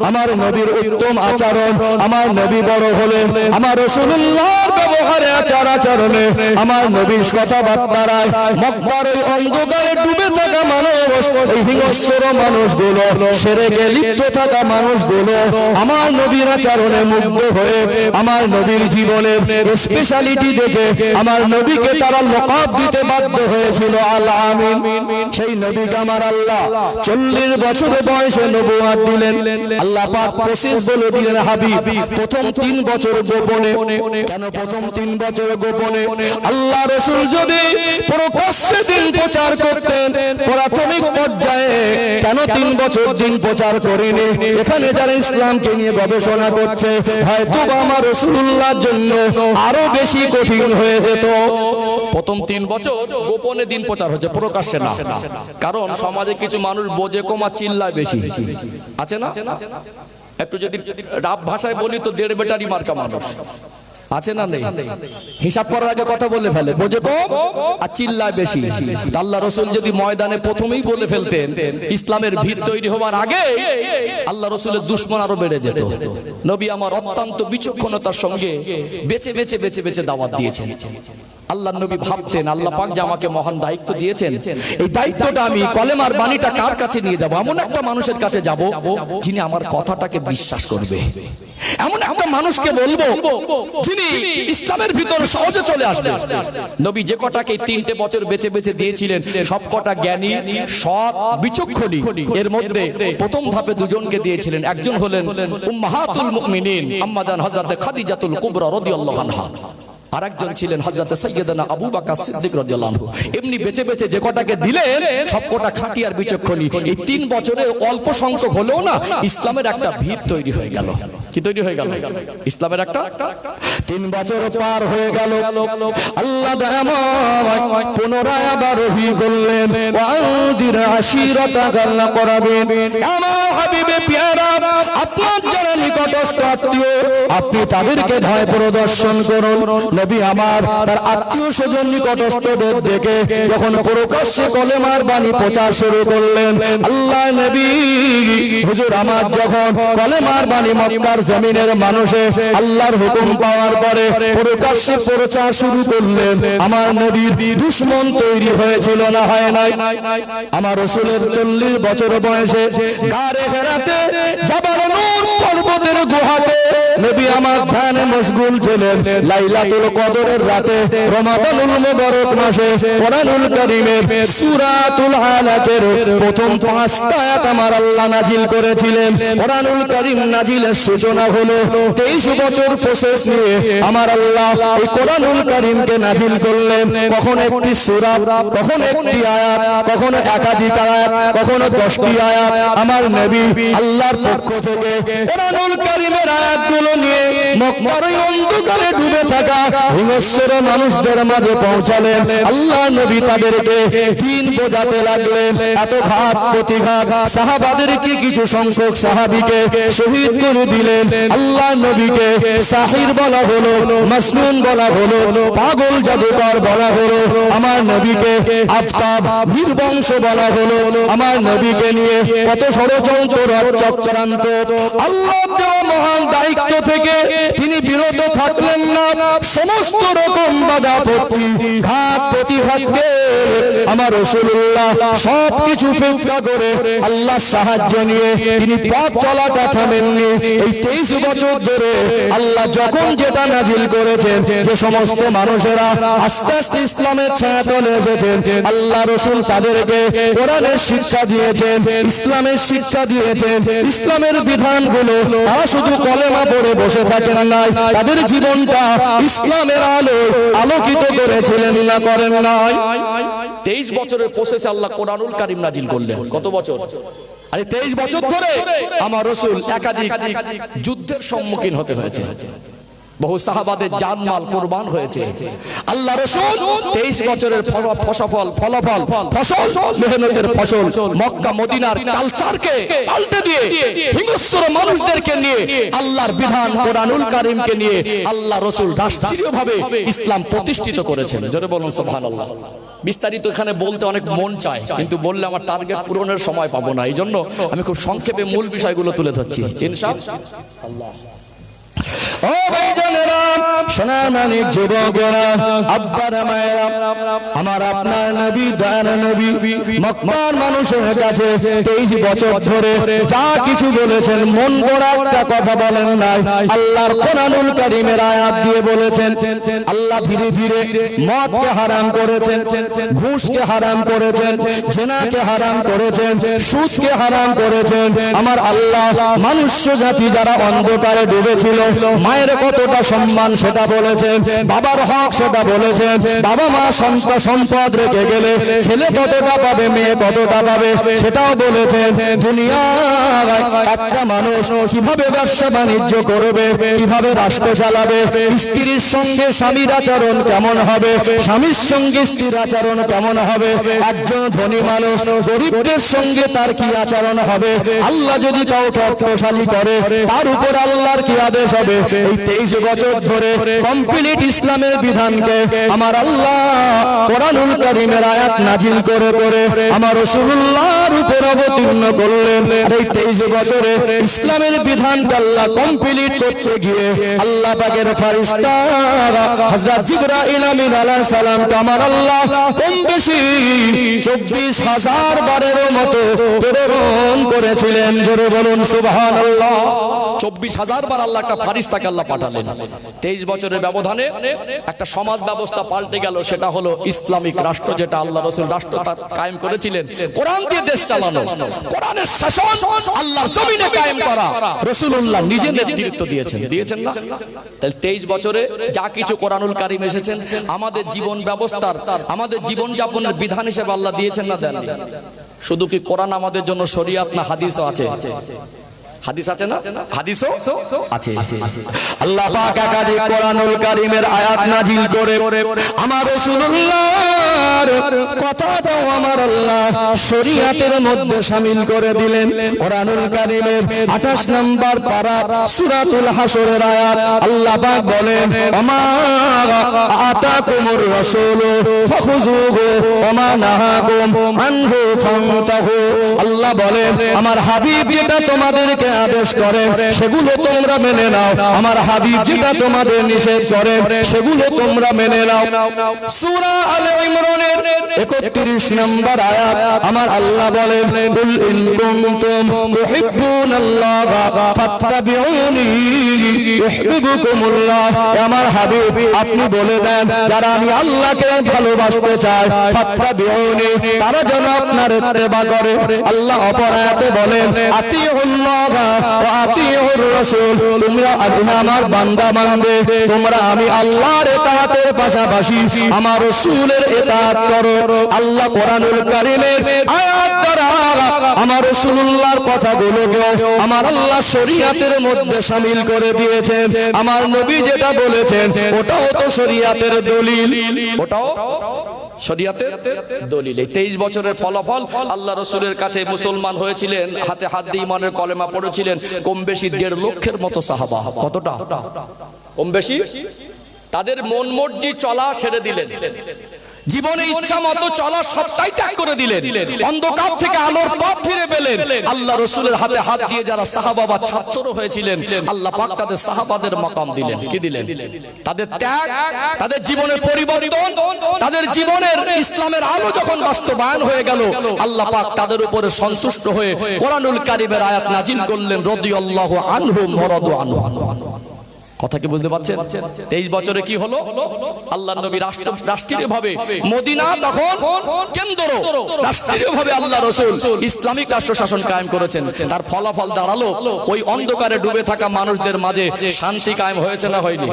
আমার নবীর উত্তম আচরণ, আমার নবী বড় হলেন আমার রাসূলুল্লাহর ব্যবহারে, আচার আচরণে, আমার নবীর কথাবার্তায় মক্কার ওই অন্ধকারে ডুবে থাকা মানুষ, এই হিংস্র মানুষগুলো, শিরকে লিপ্ত থাকা মানুষগুলো আমার নবীর আচরণে মুগ্ধ হয়ে আমার নবীর জীবনের স্পেশালিটি দেখে আমার নবীকে তারা লকাব দিতে বাধ্য হয়েছিল আল আমিন। সেই নবীকে আমার আল্লাহ 40 বছর বয়সে নবুয়ত দিলেন। আল্লাহ পাক প্রসেস বলে দিলেন, হাবিব প্রথম 3 বছর গোপনে। কেন প্রথম 3 বছর গোপনে? আল্লাহ রাসূল যদি প্রকাশ্যে দিন প্রচার করতেন প্রাথমিক পর্যায়ে, কেন 3 বছর দিন প্রচার করেনি? এখানে যারা ইসলামকে নিয়ে গবেষণা করছে, হয়তো আমার রাসূলুল্লাহর জন্য আরো বেশি কঠিন হয়ে যেত। প্রথম 3 বছর গোপনে দিন প্রচার হচ্ছে, প্রকাশ্যে না। কারণ সমাজে কিছু মানুষ বোঝে কমা, চিল্লায় বেশি, আছে না? একটু যদি রাব ভাষায় বলি তো 1.5 বেটারি মার্কা মানুষ আছে না? নেই? হিসাব করার আগে কথা বলে ফেলে, বোঝে কম আর চিল্লায় বেশি। আল্লাহ রাসূল যদি ময়দানে প্রথমেই বলে ফেলতেন ইসলামের ভিত তৈরি হওয়ার আগে, আল্লাহ রাসূলের দুশমন আরো বেড়ে যেত। নবী আমার অত্যন্ত বিচক্ষণতার সঙ্গে বেছে বেছে দাওয়াত দিয়েছেন। আল্লাহর নবী ভাবতেন আল্লাহ পাক যে আমাকে মহান দায়িত্ব দিয়েছেন, এই দায়িত্বটা আমি কলেমার বাণীটা কার কাছে নিয়ে যাব? এমন একটা মানুষের কাছে যাব যিনি আমার কথাটাকে বিশ্বাস করবে, এমন একটা মানুষকে বলবো যিনি ইসলামের ভিতর সহজে চলে আসবে। নবী যে কটাকে 3টে বছর বেছে বেছে দিয়েছিলেন সব কটা জ্ঞানী, সৎ, বিচক্ষণী। এর মধ্যে প্রথম ধাপে দুজনকে দিয়েছিলেন, একজন হলেন উম্মাহাতুল মুমিনিন আম্মা জান হযরত খাদিজাতুল কুবরা রাদিয়াল্লাহু আনহা, আরেকজন ছিলেন হযরত সাইয়্যিদানা আবু বকর সিদ্দিক রাদিয়াল্লাহু আনহু। এমনি বেঁচে বেঁচে যে কটাকে দিলেন সবকটা খাঁটি আর বিচক্ষণী। এই 3 বছরে অল্প সংখ্যক হলেও না ইসলামের একটা ভিত তৈরি হয়ে গেল। কি তৈরি হয়ে গেল? ইসলামের একটা 3 বছর পার হয়ে গেল। আল্লাহ দয়াময় পুনরায় আবার ওহী করলেন, ওয়ানদির আশিরাতাকাল আকরাবিন। আমার হাবিবে পিয়ারা, আপনার যারা নিকটস্থ আত্মীয় আপনি তাদেরকে ভয় প্রদর্শন করুন। নবী আমার তার আত্মীয় স্বজন নিকটস্থদের দেখে যখন প্রকাশ্যে কলেমার বাণী প্রচার শুরু করলেন, আল্লাহ নবী হুজুর আমার যখন কলেমার বাণী মক্কার জমিনের মানুষে আল্লাহর হুকুম পাওয়ার পরে প্রকাশ্যে প্রচার শুরু করলেন, আমার নবীর দুশমন তৈরি হয়েছিল না হয় নাই? আমার রাসূলের 40 বছর বয়সে গারে হেরাতে জাবাল নূর পর্বতের গুহাতে নবী আমার ধ্যানে মশগুল ছিলেন। লাইলাতুল কদরের রাতে রমাদানুল মুবারক মাসে কোরআনুল কারীমের সূরাতুল আলাকের প্রথম 5টা আয়াত আমার আল্লাহ নাজিল করেছিলেন। কোরআনুল কারীম নাজিলের সূচনা হলো 23 বছর প্রসেস নিয়ে আমার আল্লাহ এই কোরআনুল কারীমকে নাজিল করলেন। কখনো একটি সূরা, কখনো একটি আয়াত, কখনো একাধিক আয়াত, কখনো 10টি আয়াত আমার নবী আল্লাহর পক্ষ থেকে কোরআনুল কারীমের আয়াতগুলো নিয়ে মক্কার ওই অন্ধকারে ডুবে থাকা হিংস্র মানুষদের মাঝে পৌঁছালেন। আল্লাহ নবী তাদেরকে দিন বোঝাতে লাগলেন। এত ঘাত প্রতিঘাত, সাহাবাদেরকে কিছু সংখ্যক সাহাবীকে শহীদ করে দিলেন। আল্লাহ নবীকে সাহির বলা হলো, মাসনুন বলা হলো, পাগল জাদুকর বলা হলো। আমার নবীকে আফতাব বীরবংশ বলা হলো। আমার নবীকে নিয়ে কত ষড়যন্ত্র চক্রান্ত। আল্লাহ দেওয়া মহান দায়িত্ব থেকে তিনি বিরত থাকলেন না। সমস্ত রকম বাধা ঘাত প্রতিঘাতকে আমার রাসূলুল্লাহ সবকিছু ফেরকা করে আল্লাহর সাহায্য নিয়ে তিনি পথ চলাটা থামেননি। এই 23 বছর ধরে আল্লাহ যখন যেটা নাজিল করেছেন, যে সমস্ত মানুষেরা আস্তে আস্তে ইসলামের ছায়াতলে এসেছেন, আল্লাহ রাসূল তাদেরকে কোরআনের শিক্ষা দিয়েছেন, ইসলামের শিক্ষা দিয়েছেন। ইসলামের বিধানগুলো তারা শুধু কলেমা পড়ে বসে থাকেন নাই, তাদের জীবনটা ইসলামের আলো আলোকিত করেছিলেন না করেন নাই? 23 বছরের প্রসেসে আল্লাহ কোরআনুল কারীম নাজিল করলেন। কত বছর? আরে 23 বছর ধরে আমার রাসূল একাধিক যুদ্ধের সম্মুখীন হতে হয়েছে। বহু সাহাবাদের জানমাল কুরবান হয়েছে। আল্লাহ রাসূল 23 বছরের ফলাফল মেহনতের ফসল মক্কা মদিনার কালচারকে পাল্টে দিয়ে হিংস্র মানুষদেরকে নিয়ে আল্লাহর বিধান কোরআনুল কারীমকে নিয়ে আল্লাহ রাসূল রাষ্ট্রীয়ভাবে ইসলাম প্রতিষ্ঠিত করেছেন। জোরে বলুন সুবহানাল্লাহ। বিস্তারিত এখানে বলতে অনেক মন চায়, কিন্তু বললে আমার টার্গেট পূরণের সময় পাবো না। এইজন্য আমি খুব সংক্ষেপে মূল বিষয়গুলো তুলে ধরছি ইনশাআল্লাহ। ও ভাইজানেরা, সোনার মানিক যুবকেরা, আব্বারা মায়েরা, আমার আপনার নবী দয়ার নবী মক্কার মানুষের কাছে 23 বছর ধরে যা কিছু বলেছেন মন গড়া একটা কথা বলেন নাই। আল্লাহর কোরআনুল কারীমের আয়াত দিয়ে বলেছেন। আল্লাহ ধীরে ধীরে মদকে হারাম করেছেন, ঘুষকে হারাম করেছেন, জিনাকে হারাম করেছেন, সুদকে হারাম করেছেন। আমার আল্লাহ মানুষ্য জাতি যারা অন্ধকারে ডুবেছিল, মায়ের কতটা সম্মান সেটা বলেছেন, বাবার হক সেটা বলেছেন। বাবা মা সম্পদ রেখে গেলে ছেলে কতটা পাবে, মেয়ে কতটা পাবে সেটাও বলেছেন। দুনিয়ার একটা মানুষ কিভাবে ব্যবসা বাণিজ্য করবে, কিভাবে রাষ্ট্র চালাবে, স্ত্রীর সঙ্গে স্বামীর আচরণ কেমন হবে, স্বামীর সঙ্গে স্ত্রীর আচরণ কেমন হবে, একজন ধনী মানুষ গরিবদের সঙ্গে তার কি আচরণ হবে, আল্লাহ যদি কাউকে অর্থশালী করে তার উপর আল্লাহর কি আদেশ হবে, এই 23 বছর ধরে কমপ্লিট ইসলামের বিধানকে আমার আল্লাহ কোরআনুল কারীমের আয়াত নাজিল করে করে আমার রাসূলুল্লাহর উপর অবতীর্ণ করলেন। এই 23 বছরে ইসলামের বিধানকে আল্লাহ কমপ্লিট করতে গিয়ে আল্লাহ পাকের ফেরেশতা হযরত জিবরাইল আমিন আলাইহিস সালামকে আমার আল্লাহ কম বেশি 24,000 বারের মতো প্রেরণ করেছিলেন। জোরে বলুন সুবহানাল্লাহ। 24,000 বার আল্লাহ একটা ফেরেশতাকে আল্লাহ পাঠালেন। 23 বছরের ব্যবধানে একটা সমাজ ব্যবস্থা পাল্টে গেল, সেটা হলো ইসলামিক রাষ্ট্র, যেটা আল্লাহ রাসূল রাষ্ট্র কায়েম করেছিলেন। কোরআন দিয়ে দেশ চালানো, কোরআনের শাসন আল্লাহর জমিনে কায়েম করা রাসূলুল্লাহ নিজে নেতৃত্ব দিয়েছেন না? তাহলে 23 বছরে যা কিছু কোরআনুল কারীম এসেছেন আমাদের জীবন ব্যবস্থার, আমাদের জীবন যাপনের বিধান হিসেবে আল্লাহ দিয়েছেন না দেন? শুধু কি কোরআন আমাদের জন্য শরীয়ত না হাদিসও আছে? হাদিস আছে না? হাদিসও আছে। আল্লাহ পাক একাধিক কোরআনুল কারীমের আয়াত নাজিল করে আমার রাসূলুল্লাহর কথাটাও আমার আল্লাহ শরীয়তের মধ্যে শামিল করে দিলেন। কোরআনুল কারীমের 28 নম্বর পারা সূরাতুল হাসরের আয়াত আল্লাহ পাক বলেন, আমা আতাকুমুর রাসূলু ফাখুযুহু ওয়া মা নাহাকুম আনহু ফান্তাহু। আল্লাহ বলেন, আমার হাবিব যেটা তোমাদেরকে আদেশ করে সেগুলো তোমরা মেনে নাও, আমার হাবিব যেটা তোমাদের নিষেধ করে সেগুলো তোমরা মেনে নাও। সূরা আলে ইমরানের 31 নম্বর আয়াত আমার আল্লাহ বলেন, কুল ইন কুনতুম তুহিব্বুনাল্লাহা ফাত্তাবিউনি ইউহিব্বুকুমুল্লাহ। আমার হাবিব আপনি বলে দেন, যারা আমি আল্লাহকে ভালোবাসতে চায় ফাত্তাবিউনি, তারা যেন আপনার ইত্তেবা করে। আল্লাহ অপর আয়াতে বলেন, আতিউল্লাহ ওয়া আতিউর রাসূল, তোমরা আমার বান্দা মানবে, তোমরা আমি আল্লাহর ইতাআতের পাশাপাশি আমার রাসূলের ইতাআত করো। আল্লাহ কোরআনুল কারীমের আয়াত দ্বারা আমার রাসূলুল্লাহর কথাগুলোকে আমার আল্লাহ শরীয়তের মধ্যে শামিল করে দিয়েছেন। আমার নবী যেটা বলেছেন ওটাও তো শরীয়তের দলিল, ওটাও শরীয়তের দলিল। 23 বছরের ফলাফল আল্লাহ রাসূলের কাছে মুসলমান হয়েছিলেন, হাতে হাত দিয়ে ঈমানের কলেমা পড়েছিলেন কম বেশি 1.5 লক্ষের মতো সাহাবা। কতটা? কম বেশি। তাদের মন মর্জি চলা ছেড়ে দিলেন, জীবনে ইচ্ছা মতো চলা সবটাই ত্যাগ করে দিলেন, অন্ধকার থেকে আলোর পথ ফিরে পেলেন। আল্লাহ রাসূলের হাতে হাত দিয়ে যারা সাহাবা বা ছাত্র হয়েছিলেন আল্লাহ পাক তাদের সাহাবাদের মাকাম দিলেন। কি দিলেন? তাদের ত্যাগ, তাদের জীবনের পরিবর্তন, তাদের জীবনের ইসলামের আলো যখন বাস্তবায়ন হয়ে গেল আল্লাহ পাক তাদের উপরে সন্তুষ্ট হয়ে কোরআনুল কারীমের আয়াত নাজিল করলেন, রাদিয়াল্লাহু আনহুম ওয়া রাদু আনহু। কথা কি বুঝতে পারছেন? 23 বছরে কি হলো? আল্লাহর নবী রাষ্ট্রীয়ভাবে মদিনা তখন কেন্দ্র, রাষ্ট্রীয়ভাবে আল্লাহ রাসূল ইসলামিক রাষ্ট্র শাসন কায়েম করেছেন। তার ফলাফল দাঁড়ালো ওই অন্ধকারে ডুবে থাকা মানুষদের মাঝে শান্তি কায়েম হয়েছে না হয়নি?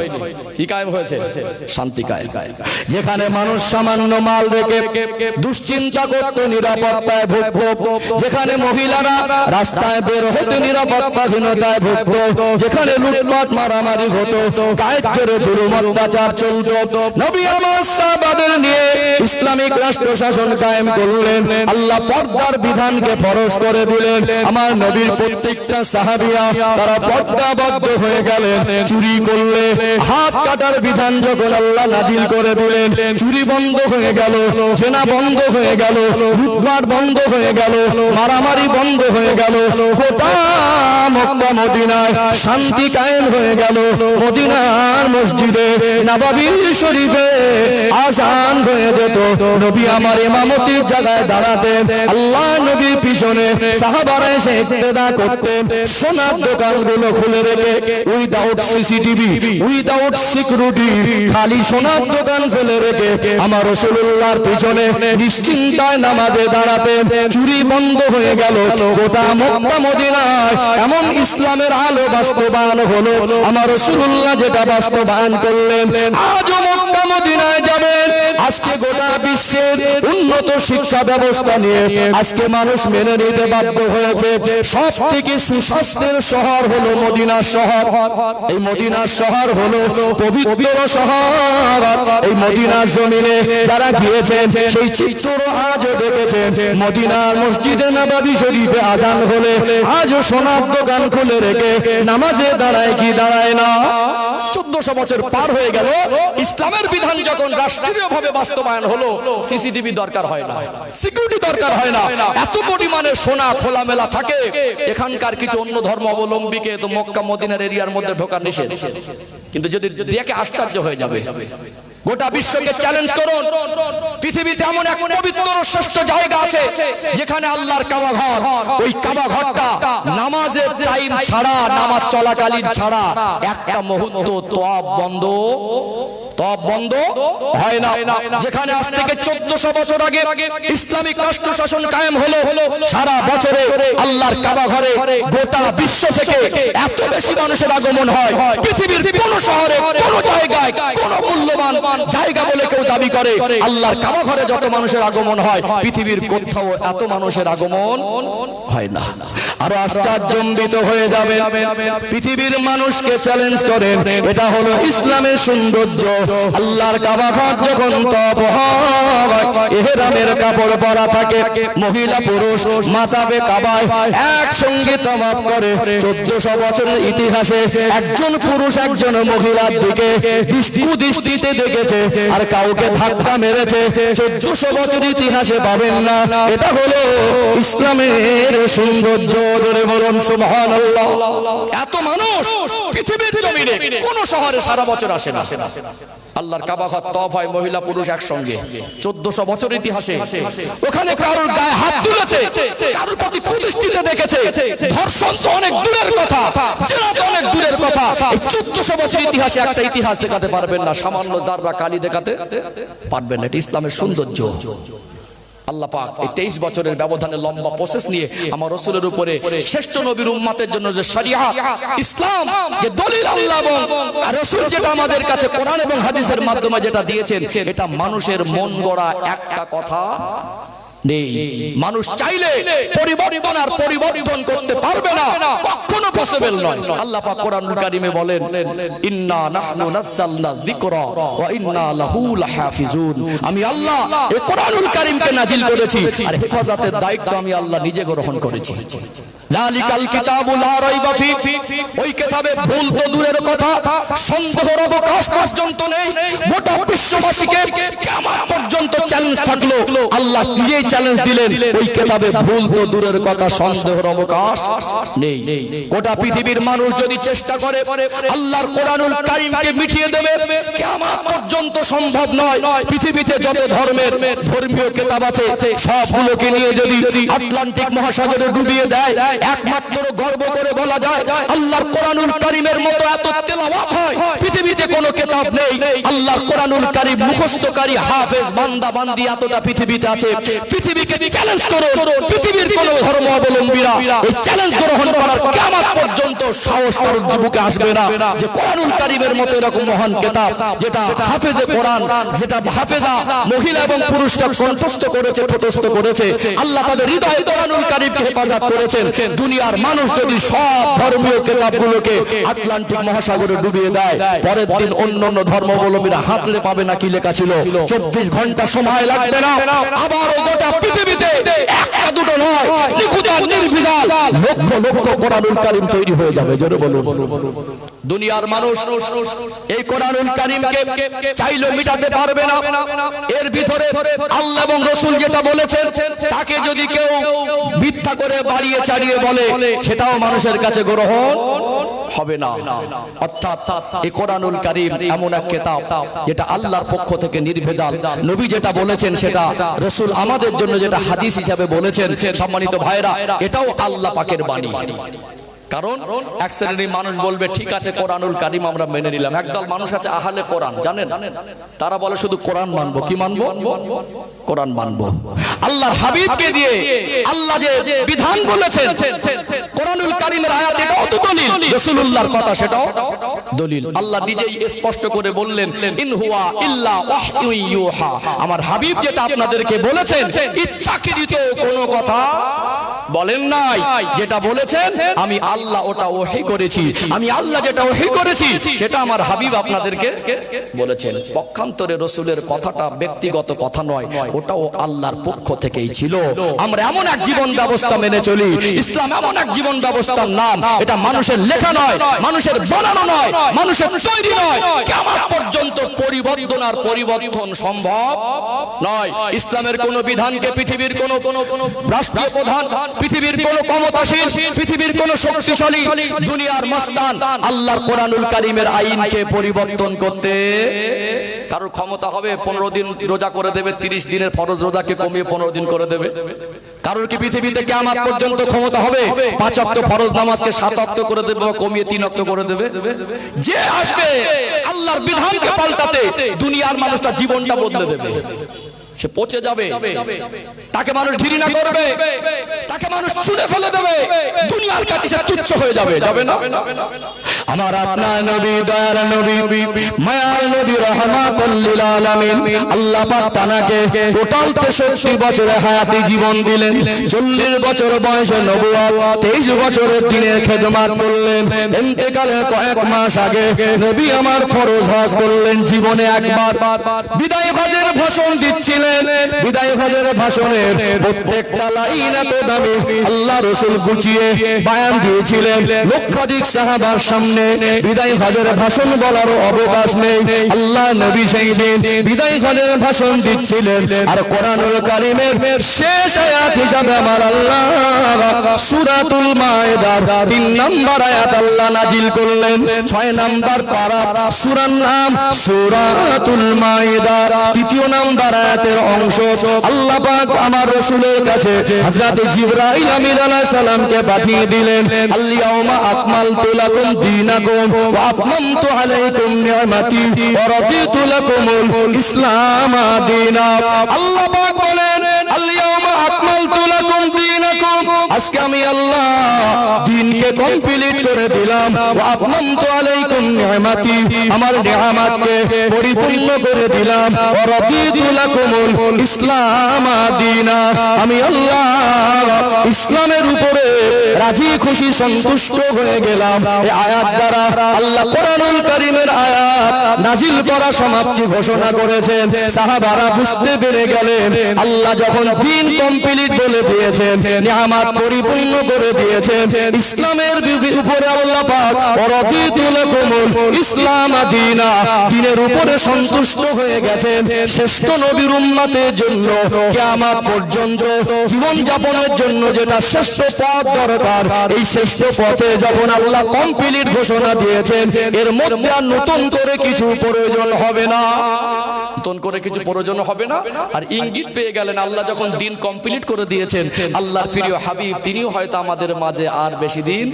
কি কায়েম হয়েছে? শান্তি কায়েম। যেখানে মানুষ সামান্য মাল রেখে দুশ্চিন্তা করত, নিরাপত্তায় ভুগত, যেখানে মহিলারা রাস্তায় বের হতে নিরাপত্তাহীনতায় ভুগত, যেখানে লুটপাট মারামারি হতো, গায়ের জোরে জুলুম অত্যাচার চলতো, নবী আমার সাহাবাদের নিয়ে ইসলামিক রাষ্ট্র শাসন কায়েম করলেন। আল্লাহ পর্দার বিধানকে ফরজ করে দিলেন। আমার নবীর প্রত্যেকটা সাহাবিয়া তারা পর্দাবদ্ধ হয়ে গেলেন। চুরি করলে হাত কাটার বিধান যখন আল্লাহ নাজিল করে দিলেন, চুরি বন্ধ হয়ে গেল, জেনা বন্ধ হয়ে গেল, লুটপাট বন্ধ হয়ে গেল, মারামারি বন্ধ হয়ে গেল। গোটা মক্কা মদিনায় শান্তি কায়েম হয়ে গেল। মদিনার মসজিদে নববী শরীফে আযান হয়ে যেত, নবী আমার ইমামতির জায়গায় দাঁড়াতেন, আল্লাহ নবীর পিছনে সাহাবারা এসে ইক্তেদা করতেন। সোনার দোকানগুলো খুলে রেখে উইদাউট সিসিটিভি, উইদাউট সিকিউরিটি, খালি সোনার দোকান ফেলে রেখে আমার রাসূলুল্লাহর পিছনে নিশ্চিন্তায় নামাজে দাঁড়াতেন। চুরি বন্ধ হয়ে গেল। গোটা মক্কা মদিনায় এমন ইসলামের আলো বাস্তবায়ন হলো, আমার রাসূলুল্লাহ যেটা বাস্তবায়ন করলেন। আজও মক্কা মদিনায় যাবেন, আজকে গোটা বিশ্বের উন্নত শিক্ষা ব্যবস্থা নিয়ে আজকে মানুষ মেনে নিতে বাধ্য হয়েছে। সব থেকে সুস্বাস্থ্যের শহর হলো মদিনা শহর। এই মদিনা শহর হলো পবিত্র শহর। এই মদিনার জমিনে যারা গিয়েছেন সেই চিত্র আজও দেখেছেন। মদিনার মসজিদে নববী শরীফে আযান হলে আজও সোনার দোকান খুলে রেখে নামাজে দাঁড়ায় কি দাঁড়ায় না? 1400 বছর পার হয়ে গেল, ইসলামের বিধান যখন রাষ্ট্রীয়ভাবে বাস্তবায়ন হলো, সিসিটিভি দরকার হয় না, সিকিউরিটি দরকার হয় না, এত পরিমাণে সোনা খোলামেলা থাকে, এখানকার কিছু অন্য ধর্ম অবলম্বীকে তো মক্কা মদিনার এরিয়ার মধ্যে ঢোকা নিষেধ। কিন্তু যদি দেখে আশ্চর্য হয়ে যাবে, গোটা বিশ্বকে চ্যালেঞ্জ করুন, পৃথিবীতে এমন এক পবিত্র শ্রেষ্ঠ জায়গা আছে যেখানে আল্লাহর কাবা ঘর, ওই কাবা ঘরটা নামাজের টাইম ছাড়া, নামাজ চলাকালীন ছাড়া একটা মুহূর্ত তওয়াফ বন্ধ হয় না। যেখানে আজ থেকে 1400 বছর আগে ইসলামিক রাষ্ট্র শাসন কায়েম হলো, সারা বছরে আল্লাহর কাবা ঘরে গোটা বিশ্ব থেকে এত বেশি মানুষের আগমন হয়, পৃথিবীর কোন শহরে, কোন জায়গায়, কোন মূল্যবান জায়গা বলে কেউ দাবি করে আল্লাহর কাবা ঘরে যত মানুষের আগমন হয়, পৃথিবীর কোথাও এত মানুষের আগমন হয় না। আরো আশ্চর্যান্বিত হয়ে যাবে, পৃথিবীর মানুষকে চ্যালেঞ্জ করেন, এটা হলো ইসলামের সৌন্দর্য। আল্লাহর কাবা ঘর যখন তওয়াফ হয়, ইহরামের কাপড় পরা থাকে, মহিলা পুরুষ মাথাবে কাবায় একসঙ্গে তওয়াফ করে। 1400 বছরের ইতিহাসে একজন পুরুষ একজন মহিলার দিকে দৃষ্টিতে দেখেছে আর কাউকে ধাক্কা মেরেছে 1400 বছর ইতিহাসে পাবেন না। এটা হলো ইসলামের সৌন্দর্য। ধরে বলুন সুবহানাল্লাহ। এত মানুষ পৃথিবীর জমিনে কোন শহরে সারা বছর আসে না। আল্লাহর কাবা ঘর তওয়াফ হয় মহিলা পুরুষ একসঙ্গে 1400 বছর ইতিহাসে। ওখানে কারোর গায়ে হাত তুলেছে, কারোর প্রতি কুদৃষ্টিতে দেখেছে, ধর্ষণ তো অনেক দূরের কথা, জেনা তো অনেক দূরের কথা। 1400 বছর ইতিহাসে একটা ইতিহাস দেখাতে পারবেন না, সামান্য যাররা কালি দেখাতে পারবেন না। এটা ইসলামের সৌন্দর্য। আল্লাহ পাক এই 23 বছরের ব্যবধানে লম্বা প্রসেস নিয়ে আমার রাসূলের উপরে শ্রেষ্ঠ নবীর উম্মতের জন্য যে শরিয়াত ইসলাম, যে দলিল আল্লাহ এবং রাসূল যেটা আমাদের কাছে কোরআন এবং হাদিসের মাধ্যমে যেটা দিয়েছেন, এটা মানুষের মন গড়া একটা কথা নেই। মানুষ চাইলে পরিবর্তন করতে পারবে না, কখনো পসিবল নয়। আল্লাহ পাক কোরআনুল কারীমে বলেন, ইন্না নাহনু নাযালনা যিকরা ওয়া ইন্না লাহু লাহাফিজুন। আমি আল্লাহ এই কোরআনুল কারীমকে নাজিল করেছি, আর হেফাজতের দায়িত্ব আমি আল্লাহ নিজে গ্রহণ করেছি। যালিকাল কিতাবু লা রাইবা ফি, ওই কিতাবে ভুল তো দূরের কথা, সন্দেহের অবকাশ পর্যন্ত নেই। গোটা বিশ্ববাসীকে কিয়ামত পর্যন্ত চ্যালেঞ্জ থাকলো, আল্লাহ নিজেই চ্যালেঞ্জ দিলেন, ওই কিতাবে ভুল তো দূরের কথা, সন্দেহের অবকাশ নেই। গোটা পৃথিবীর মানুষ যদি চেষ্টা করে আল্লাহর কোরআনুল কারীমকে মিটিয়ে দেবে, কিয়ামত পর্যন্ত সম্ভব নয়। পৃথিবীতে যত ধর্মীয় কিতাব আছে সবগুলোকে নিয়ে যদি আটলান্টিক মহাসাগরে ডুবিয়ে দেয়, একমাত্র গর্ব করে বলা যায় আল্লাহর কোরআনুল কারীমের মতো এত তেলাওয়াত হয় পৃথিবীতে কোনো কিতাব নেই। আল্লাহর কোরআনুল কারীম মুখস্থকারী হাফেজ বান্দা বান্দি এতটা পৃথিবীতে আছে। পৃথিবীকে চ্যালেঞ্জ করো, পৃথিবীর কোন ধর্ম অবলম্বীরা এই চ্যালেঞ্জ গ্রহণ করার কিয়ামত পর্যন্ত সাহস কারোর জীবনে আসবে না যে কোরআনুল কারীমের মতো এরকম মহান কিতাব, যেটা হাফেজে কোরআন, যেটা হাফেজা মহিলা এবং পুরুষরা কণ্ঠস্থ করেছে, ঠোঁটস্থ করেছে, আল্লাহ তাদের হৃদয়ে কোরআনুল কারীমকে হেফাজত করেছেন। দুনিয়ার মানুষ যদি সব ধর্মীয় কিতাবগুলোকে আটলান্টিক মহাসাগরে ডুবিয়ে দেয়, পরের দিন অন্যান্য ধর্মাবলম্বীরা হাতলে পাবে না কি লেখা ছিল। 24 ঘন্টা সময় লাগবে না, আবার গোটা পৃথিবীতে একটা দুটো নয়, নিখুঁত নির্বিঘ্ন লক্ষ লক্ষ কোরআনুল কারীম তৈরি হয়ে যাবে। জোরে বলুন। দুনিয়ার মানুষ এই কোরআনুল কারীমকে চাইলেও মিটাতে পারবে না। এর ভিতরে আল্লাহ এবং রাসূল যেটা বলেছেন তাকে যদি কেউ মিথ্যা করে বাড়িয়ে চাড়িয়ে বলে, সেটাও মানুষের কাছে গ্রহণ হবে না। অর্থাৎ এই কোরআনুল কারীম এমন এক কিতাব যেটা আল্লাহর পক্ষ থেকে নির্ভেজাল। নবী যেটা বলেছেন সেটা, রাসূল আমাদের জন্য যেটা হাদিস হিসাবে বলেছেন, সম্মানিত ভাইরা, এটাও আল্লাহ পাকের বাণী। কারণ এক শ্রেণীর মানুষ বলবে ঠিক আছে কোরআনুল কারীম আমরা মেনে নিলাম। একদল মানুষ আছে আহলে কোরআন, জানেন, তারা বলে শুধু কোরআন মানবো। কি মানবো? কোরআন মানবো। আল্লাহর হাবিবকে দিয়ে আল্লাহ যে বিধান বলেছেন কোরআনুল কারীমের আয়াত, এটাও তো দলিল। রাসূলুল্লাহর কথা সেটাও দলিল। আল্লাহ নিজেই স্পষ্ট করে বললেন, ইন হুয়া ইল্লা ওয়াহয়ু ইউহা। আমার হাবিব যেটা আপনাদেরকে বলেছেন ইচ্ছাকৃত কোনো কথা বলেন নাই, যেটা বলেছেন আমি আল্লাহ ওটা ওহী করেছি, আমি আল্লাহ যেটা ওহী করেছি সেটা আমার হাবিব আপনাদেরকে বলেছেন। পক্ষান্তরে রাসূলের কথাটা ব্যক্তিগত কথা নয়, ওটাও আল্লাহর পক্ষ থেকেই ছিল। আমরা এমন এক জীবন ব্যবস্থা মেনে চলি, ইসলাম এমন এক জীবন ব্যবস্থার নাম, এটা মানুষের লেখা নয়, মানুষের বানানো নয়, মানুষের তৈরি নয়। কিয়ামত পর্যন্ত পরিবর্তন সম্ভব নয়। ইসলামের কোন বিধানকে পৃথিবীর কোন রাষ্ট্রীয় প্রধান, পৃথিবীর কোন ক্ষমতাশীল, পৃথিবীর কোন শক্তিশালী দুনিয়ার মস্তান আল্লাহর কোরআনুল কারীমের আইনকে পরিবর্তন করতে কারোর ক্ষমতা হবে? 15 দিন রোজা করে দেবে, 30 দিনের ফরজ রোজাকে কমিয়ে 15 দিন করে দেবে। কারোর কি পৃথিবীতে কিয়ামত পর্যন্ত ক্ষমতা হবে 5 ওয়াক্ত ফরজ নামাজকে 7 ওয়াক্ত করে দেবে বা কমিয়ে 3 ওয়াক্ত করে দেবে? যে আসবে আল্লাহর বিধানকে পাল্টাতে, দুনিয়ার মানুষটা জীবনটা বদলে দেবে, সে পচে যাবে, তাকে মানুষ ঘৃণা করবে, তাকে মানুষ ছুঁড়ে ফেলে দেবে, দুনিয়ার কাছে সে তুচ্ছ হয়ে যাবে, যাবে না? আমার আপনার নবী, দয়ার নবী, মায়ার নবী, রাহমাতুল লিল আলামিন, আল্লাহ পাক তাকে টোটাল 63 বছরের হায়াতি জীবন দিলেন। 40 বছর বয়সে নবুয়ত, 23 বছরের দিনের খেদমত করলেন। ইন্তেকালের কয়েক মাস আগে নবী আমার ফরজ হজ করলেন জীবনে একবার। বিদায় হজের ভাষণ দিচ্ছিলেন, বিদায় হজের ভাষণের প্রত্যেকটা লাইন এত দামি, আল্লাহ রাসূল গুছিয়ে বয়ান দিয়েছিলেন। লক্ষাধিক সাহাবার সামনে বিদায় হজের ভাষণ বলার অবকাশ নেই। আল্লাহ নবী সেই দিন বিদায় হজের ভাষণ দিচ্ছিলেন, আর কোরআনুল কারীমের শেষ আয়াত হিসাবে আমার আল্লাহ সূরাতুল মায়েদার 3 নম্বর আয়াত আল্লাহ নাজিল করলেন। 6 নম্বর পারা, সূরার নাম সূরাতুল মায়েদা, 3 নম্বর আয়াতের অংশ। আল্লাহ পাক আমার রাসূলের কাছে হযরত জিবরাইল আমিন আলাইহিস সালামকে পাঠিয়ে দিলেন। আল ইয়াউমা আকমালতু লাকুম দীনাকুম ওয়া আতমামতু আলাইকুম নি'মাতি ওয়া রাদিতু লাকুমুল ইসলাম দীনা। আল্লাহ পাক বলেন, আল ইয়াউমা আকমালতু লাকুম দীনাকুম, আজকে আমি আল্লাহ দ্বীনকে কমপ্লিট করে দিলাম। ওয়া আতমামতু আলাইকুম নি'মাতি, আমার নিয়ামতকে পরিপূর্ণ করে দিলাম। ওয়া রাদিতু লাকুমুল ইসলাম দীনা, আমি আল্লাহ ইসলামের উপরে রাজি খুশি সন্তুষ্ট হয়ে গেলাম। এই আয়াত দ্বারা আল্লাহ কোরআনুল কারীমের আয়াত নাজিল করা সমাপ্তি ঘোষণা করেছেন। সাহাবারা বুঝতে পেরে গেলেন, আল্লাহ যখন দ্বীন কমপ্লিট বলে দিয়েছেন, নিয়ামত পরিপূর্ণ করে দিয়েছেন, ইসলামের উপরে আল্লাহ পাক রাদিতু লাকুমুল ইসলাম দীনা, দ্বীনের উপরে সন্তুষ্ট হয়ে গেছেন। শ্রেষ্ঠ নবীর উম্মতের জন্য কিয়ামত পর্যন্ত জীবন যাপনের জন্য যেটা শ্রেষ্ঠ পথ দরকার, এই শ্রেষ্ঠ পথে যখন আল্লাহ কমপ্লিট ঘোষণা দিয়েছেন, এর মধ্যে আর নতুন করে কিছু প্রয়োজন হবে না, নতুন করে কিছু প্রয়োজন হবে না। আর ইঙ্গিত পেয়ে গেলেন, আল্লাহ যখন দিন কমপ্লিট করে দিয়েছেন, আল্লাহর প্রিয় হাবিব তিনিও হয়তো আমাদের মাঝে আর বেশি দিন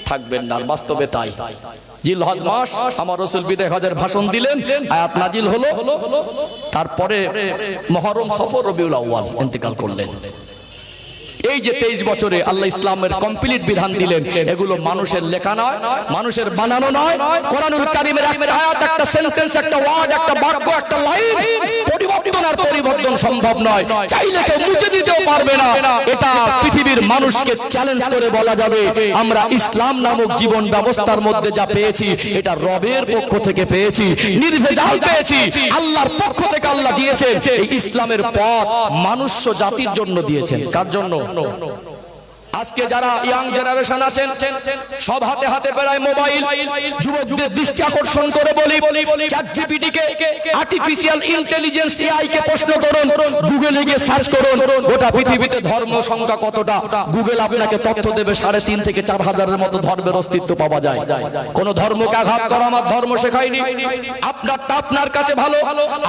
থাকবেন না। বাস্তবে তাই। জিলহজ মাস আমার রাসূল বিদায় হজের ভাষণ দিলেন, আয়াত নাজিল হলো, তারপরে মুহররম, সফর, রবিউল আউয়াল ইন্তেকাল করলেন। এই যে 23 বছরে আল্লাহ ইসলামের কমপ্লিট বিধান দিলেন, এগুলো মানুষের লেখা নয়, মানুষের বানানো নয়। কোরআনুল কারীমের একটা আয়াত, একটা সেন্টেন্স, একটা ওয়ার্ড, একটা বাক্য, একটা লাইন পরিবর্তন সম্ভব নয়। চাইলে কেউ মুছে দিতেও পারবে না। এটা পৃথিবীর মানুষকে চ্যালেঞ্জ করে বলা যাবে, আমরা ইসলাম নামক জীবন ব্যবস্থার মধ্যে যা পেয়েছি, এটা রবের পক্ষ থেকে পেয়েছি, নির্ভেজাল পেয়েছি, আল্লাহর পক্ষ থেকে আল্লাহ দিয়েছেন। এই ইসলামের পথ মানুষ জাতির জন্য দিয়েছেন। কার জন্য? আজকে যারা ইয়াং জেনারেশন আছেন, সব হাতে হাতে প্রায় মোবাইল, যুবকদের দৃষ্টি আকর্ষণ করে বলি, চ্যাটজিপিটি কে, আর্টিফিশিয়াল ইন্টেলিজেন্স এআই কে প্রশ্ন করুন, গুগলে গিয়ে সার্চ করুন, গোটা পৃথিবীতে ধর্ম সংখ্যা কতটা, গুগল আপনাকে তথ্য দেবে। 3.5 থেকে 4 হাজারের মতো ধর্মের অস্তিত্ব পাওয়া যায়। কোন ধর্মকে আঘাত করা আমার ধর্ম শেখায়নি। আপনারটা আপনার কাছে ভালো,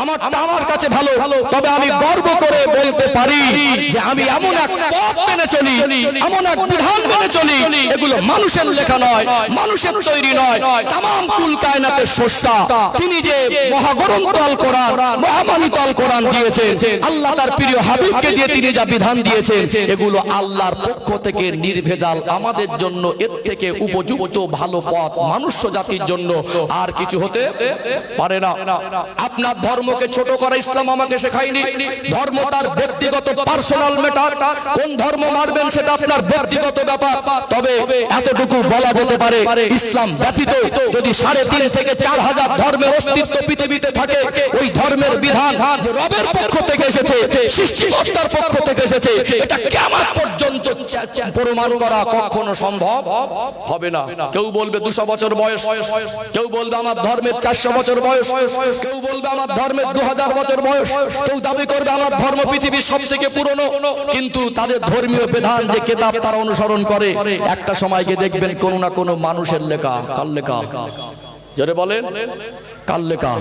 আমারটা আমার কাছে ভালো, তবে আমি গর্ব করে বলতে পারি যে আমি এমন এক পথ মেনে চলি, এমন এক বিধান মেনে চলি, এগুলো মানুষের লেখা নয়, মানুষের তৈরি নয়। তামাম কুল কায়নাতের স্রষ্টা তিনি যে মহাগ্রন্থ আল কোরআন, মহামানিত আল কোরআন দিয়েছেন, আল্লাহ তার প্রিয় হাবিবকে দিয়ে তিনি যা বিধান দিয়েছেন, এগুলো আল্লাহর পক্ষ থেকে নির্ভেজাল। আমাদের জন্য এর থেকে উপযুক্ত ভালো পথ মানুষ জাতির জন্য আর কিছু হতে পারে না। আপনার ধর্মকে ছোট করা ইসলাম আমাকে শেখায়নি। ধর্ম তার ব্যক্তিগত পার্সোনাল ম্যাটার। কোন ধর্ম মানবেন সেটা আপনার আপনার ব্যক্তিগত ব্যাপার। তবে এতটুকু বলা যেতে পারে, ইসলাম ব্যতীত যদি 3.5 থেকে 4,000 ধর্মের অস্তিত্ব পৃথিবীতে থাকে, ওই ধর্মের বিধান যে রবের পক্ষ থেকে এসেছে, সৃষ্টিকর্তার পক্ষ থেকে এসেছে, এটা কিয়ামত পর্যন্ত প্রমাণ করা কখনো সম্ভব হবে না। কেউ বলবে 200 বছর বয়স, কেউ বলবে আমার ধর্মের 400 বছর বয়স, কেউ বলবে আমার ধর্মের 2000 বছর বয়স, কেউ দাবি করবে আমার ধর্ম পৃথিবীর সবথেকে পুরনো। কিন্তু তাদের ধর্মীয় বিধান যে কিতাব তারা অনুসরণ করে, একটা সময় গিয়ে দেখবেন কোন না কোন মানুষের লেখা। কার লেখা? জোরে বলেন, কার লেখা?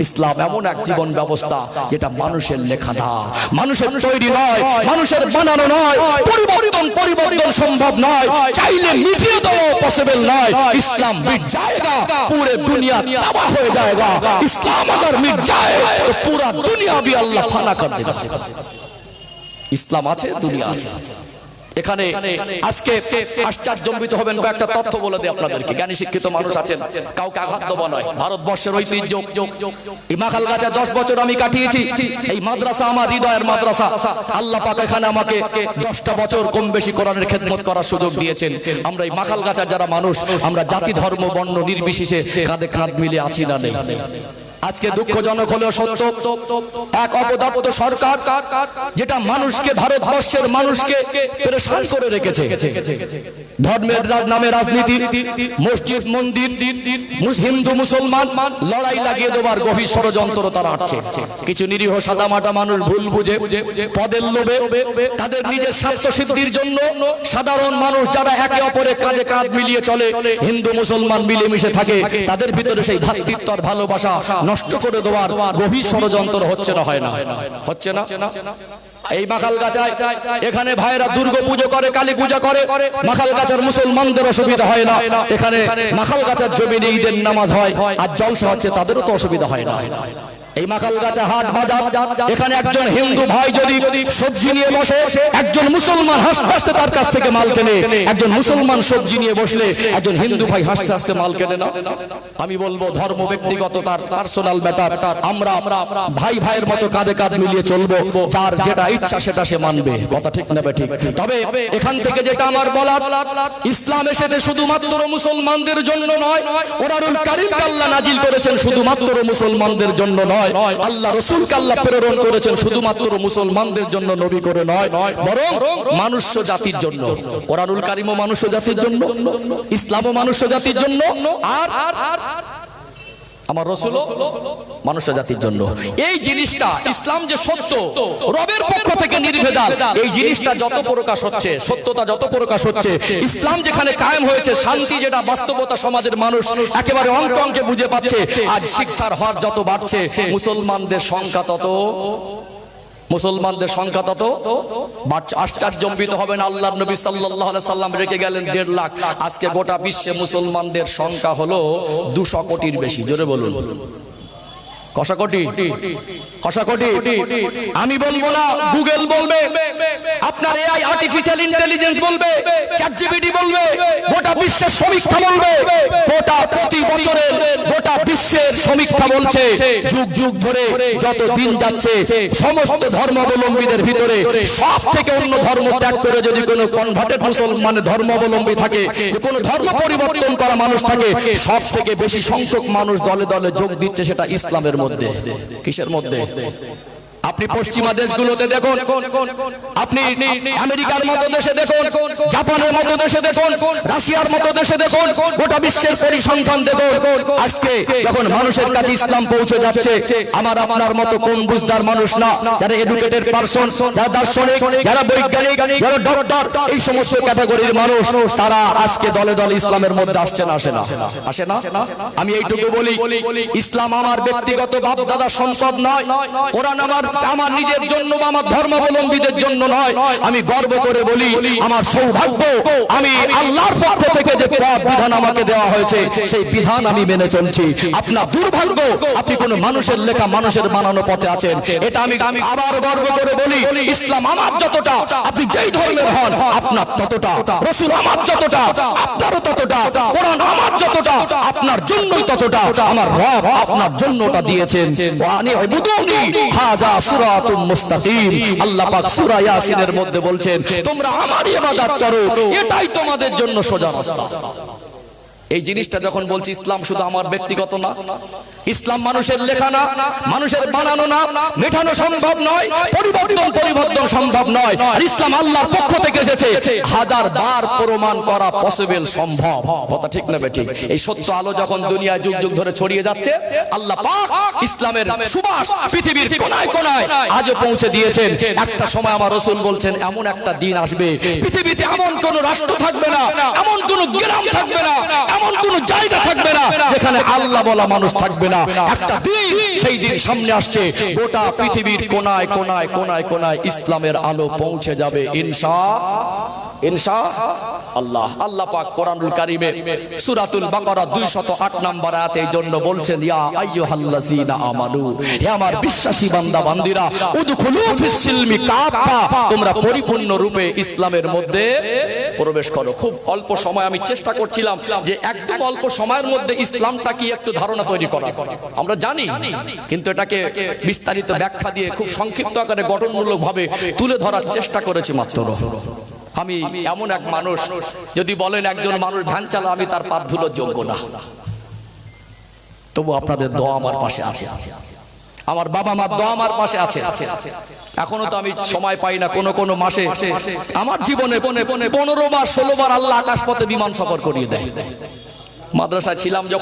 ইসলাম এমন এক জীবন ব্যবস্থা যেটা মানুষের লেখা না, মানুষের তৈরি নয়, মানুষের বানানো নয়। পরিবর্তন সম্ভব নয়, চাইলে মিটিয়ে দেওয়া পসিবল নয়। ইসলাম মিট जाएगा, पूरे दुनिया तबाह हो जाएगा। इस्लाम अगर मिट जाए तो पूरा दुनिया भी अल्लाह फाना कर देगा। ইসলাম আছে, দুনিয়া আছে। এখানে আজকে আশ্চর্যজনবিত হবেন, কয়েকটা তথ্য বলে দিই আপনাদেরকে। জ্ঞানী শিক্ষিত মানুষ আছেন, কাউকে আঘাত দেওয়া নয়। ভারতবর্ষের ঐতিহ্য, এই মাখালগাছায় 10 বছর আমি কাটিয়েছি। এই মাদ্রাসা আমার হৃদয়ের মাদ্রাসা। আল্লাহ পাক এখানে আমাকে 10টা বছর কম বেশি কোরআনের খেদমত করার সুযোগ দিয়েছেন। আমরা এই মাখালগাছার যারা মানুষ, আমরা জাতি ধর্ম বর্ণ নির্বিশেষে কাঁধে কাঁধ মিলে আছি না নেই? আজকে দুঃখজনক হলেও সত্য, এক অপদার্থ সরকার যেটা মানুষকে, ভারতবর্ষের মানুষকে পেরেশান করে রেখেছে। ধর্মের নামে রাজনীতি, মসজিদ মন্দির, হিন্দু মুসলমান লড়াই লাগিয়ে দেওয়ার গভীর ষড়যন্ত্র তারা আটছে। কিছু নিরীহ সাদামাটা মানুষ ভুল বুঝে পদের লোভে, তাদের নিজের স্বার্থ সিদ্ধির জন্য সাধারণ মানুষ যারা একে অপরের কাঁধে কাঁধ মিলিয়ে চলে, হিন্দু মুসলমান মিলেমিশে থাকে, তাদের ভিতরে সেই ভ্রাতৃত্ব আর ভালোবাসা নষ্ট করে দেওয়ার গভীর ষড়যন্ত্র হচ্ছে না? হয় না? হচ্ছে না? এই মাখালগাছায় এখানে ভাইরা দুর্গা পুজো করে, কালী পূজা করে, মাখালগাছার মুসলমানদের অসুবিধা হয় না। এখানে মাখালগাছার জমিনে ঈদের নামাজ হয় আর জলসা হচ্ছে, তাদেরও তো অসুবিধা হয় না। এই মাখালগাছা হাট বাজার, এখানে একজন হিন্দু ভাই যদি সবজি নিয়ে বসে, একজন মুসলমান হাসতে হাসতে তার কাছ থেকে মাল কেনে। একজন মুসলমান সবজি নিয়ে বসলে একজন হিন্দু ভাই হাসতে হাসতে মাল কেনে না? আমি বলবো ধর্ম ব্যক্তিগত, তার পার্সোনাল ব্যাপার। আমরা ভাই ভাইয়ের মতো কাঁধে কাঁধ মিলিয়ে চলবো, যার যেটা ইচ্ছা সেটা সে মানবে। কথা ঠিক না ঠিক? তবে এখান থেকে যেটা আমার বলার, ইসলাম এসেছে শুধুমাত্র মুসলমানদের জন্য নয়। কোরআনুল কারীমকে আল্লাহ নাজিল করেছেন শুধুমাত্র মুসলমানদের জন্য নয়। আল্লাহ রাসূলকে আল্লাহ প্রেরণ করেছেন শুধুমাত্র মুসলমানদের জন্য নবী করে নয়, বরং মনুষ্য জাতির জন্য। কোরআনুল কারীমও মনুষ্য জাতির জন্য, ইসলামও মনুষ্য জাতির জন্য, আর আমার রাসূল মানুষ জাতির জন্য। এই জিনিসটা, ইসলাম যে সত্য, রবের পক্ষ থেকে নির্ভেজাল, এই জিনিসটা যত প্রকাশ হচ্ছে, সত্যতা যত প্রকাশ হচ্ছে, ইসলাম যেখানে কায়েম হয়েছে, শান্তি যেটা বাস্তবতা সমাজের মানুষ একেবারে অঙ্কে অঙ্কে বুঝে পাচ্ছে। আজ শিক্ষার হার যত বাড়ছে, মুসলমানদের সংখ্যা তত বাড়ছে। আশ্চর্যজনবিত হবেন, আল্লাহর নবী সাল্লাল্লাহু আলাইহি সাল্লাম রেখে গেলেন 1.5 লাখ। আজকে গোটা বিশ্বে মুসলমানদের সংখ্যা হলো 200 কোটির বেশি। জোরে বলুন, কশা কোটি? কশা কোটি? আমি বলবো না, গুগল বলবে, আপনার এআই আর্টিফিশিয়াল ইন্টেলিজেন্স বলবে, চ্যাট জিপিটি বলবে, গোটা বিশ্বের সমীক্ষা বলবে। গোটা প্রতি বছরের গোটা বিশ্বের সমীক্ষা বলছে, যুগ যুগ ধরে যত দিন যাচ্ছে, সমস্ত ধর্মাবলম্বীদের ভিতরে সব থেকে অন্য ধর্ম ত্যাগ করে যদি কোনো কনভার্টেড মুসলমানের ধর্মাবলম্বী থাকে, যে কোনো ধর্ম পরিবর্তন করা মানুষ থাকে, সব থেকে বেশি সংখ্যক মানুষ দলে দলে যোগ দিচ্ছে সেটা ইসলামের মধ্যে। কিসের মধ্যে? আপনি পশ্চিমা দেশগুলোতে দেখুন, আপনি আমেরিকার মতো দেশে দেখুন, জাপানের মতো দেশে দেখুন, রাশিয়ার মতো দেশে দেখুন, গোটা বিশ্বের পরিসংখ্যান দেখুন। আজকে যখন মানুষের কাছে ইসলাম পৌঁছে যাচ্ছে, আমার আপনার মতো কম বুঝদার মানুষ না, যারা এডুকেটেড পারসন, যারা দার্শনিক, যারা বৈজ্ঞানিক, যারা ডক্টর, এই সমস্ত ক্যাটাগরির মানুষ, তারা আজকে দলে দলে ইসলামের মধ্যে আসছে না? আসে না? আসে না? আমি এইটুকু বলি, ইসলাম আমার ব্যক্তিগত বাপ দাদা সম্পদ নয়। কোরআন আমার নিজের জন্য বা আমার ধর্মাবলম্বীদের জন্য নয়। আমি গর্ব করে বলি, আমার সৌভাগ্য, আমি আল্লাহর পক্ষ থেকে যে পথ বিধান আমাকে দেওয়া হয়েছে, সেই বিধান আমি মেনে চলছি। আপনার দুর্ভাগ্য, আপনি কোন মানুষের লেখা, মানুষের বানানো পথে আছেন। এটা আমি আবার গর্ব করে বলি, ইসলাম আমার যতটা, আপনি যেই ধর্মের হন, আপনার ততটা, রাসূল আমার যতটা আপনারও ততটা, কোরআন আমার যতটা আপনার জন্যই ততটা, আমার রব আপনার জন্যটা দিয়েছেন। ওয়ানি ইবুদুনি হাযা সিরাতুম মুস্তাকিম। আল্লাহ পাক সূরা ইয়াসিনের মধ্যে বলছেন তোমরা আমার ইবাদত করো, এটাই তোমাদের জন্য সোজা রাস্তা। এই জিনিসটা যখন বলছি, ইসলাম শুধু আমার ব্যক্তিগত না, ইসলাম মানুষের লেখা না, মানুষের বানানো না, মেটানো সম্ভব নয়, পরিবর্তন সম্ভব নয়। আর ইসলাম আল্লাহর পক্ষ থেকে এসেছে, হাজার বার প্রমাণ করা পসিবল, সম্ভব। কথা ঠিক না বেঠিক? এই সত্য আলো যখন দুনিয়ায় যুগ যুগ ধরে ছড়িয়ে যাচ্ছে, আল্লাহ পাক ইসলামের সুবাস পৃথিবীর কোনায় কোনায় আজও পৌঁছে দিয়েছেন। একটা সময় আমার রাসূল বলছেন এমন একটা দিন আসবে, পৃথিবীতে এমন কোন রাষ্ট্র থাকবে না, এমন কোন গ্রাম থাকবে না, এমন কোন জায়গা থাকবে না যেখানে আল্লাহ বলা মানুষ থাকবে না। একটা দিন, সেই দিন সামনে আসছে, গোটা পৃথিবীর কোনায় কোনায় কোনায় কোনায় ইসলামের আলো পৌঁছে যাবে ইনশাআল্লাহ। আল্লাহ পাক কোরআনুল কারীমে সূরাতুল বাকারা 208 নম্বর আয়াতে এই জন্য বলছেন, ইয়া আইয়ুহাল্লাযীনা আমানু, হে আমার বিশ্বাসী বান্দা বান্দীরা, উদখুলু ফিস সিলমি কাফা, তোমরা পরিপূর্ণ রূপে ইসলামের মধ্যে প্রবেশ করো। খুব অল্প সময় আমি চেষ্টা করছিলাম যে একদম অল্প সময়ের মধ্যে ইসলামটা কি একটু ধারণা তৈরি করা। আমরা জানি, কিন্তু এটাকে বিস্তারিত ব্যাখ্যা দিয়ে খুব সংক্ষিপ্ত আকারে গঠনমূলকভাবে তুলে ধরার চেষ্টা করেছি মাত্র। আমি এমন এক মানুষ, যদি বলেন একজন মানুষ ভ্যান চালা, আমি তার পাত ধুলোর যোগ্য না, তবু আপনাদের দোয়া আমার পাশে আছে, আমার বাবা মার দোয়া আমার পাশে আছে। এখনো তো আমি সময় পাই না, কোন মাসে আমার জীবনে 15 বার 16 বার আল্লাহ আকাশ পথে বিমান সফর করিয়ে দেয়। মাদ্রাসায় ছিলাম যখন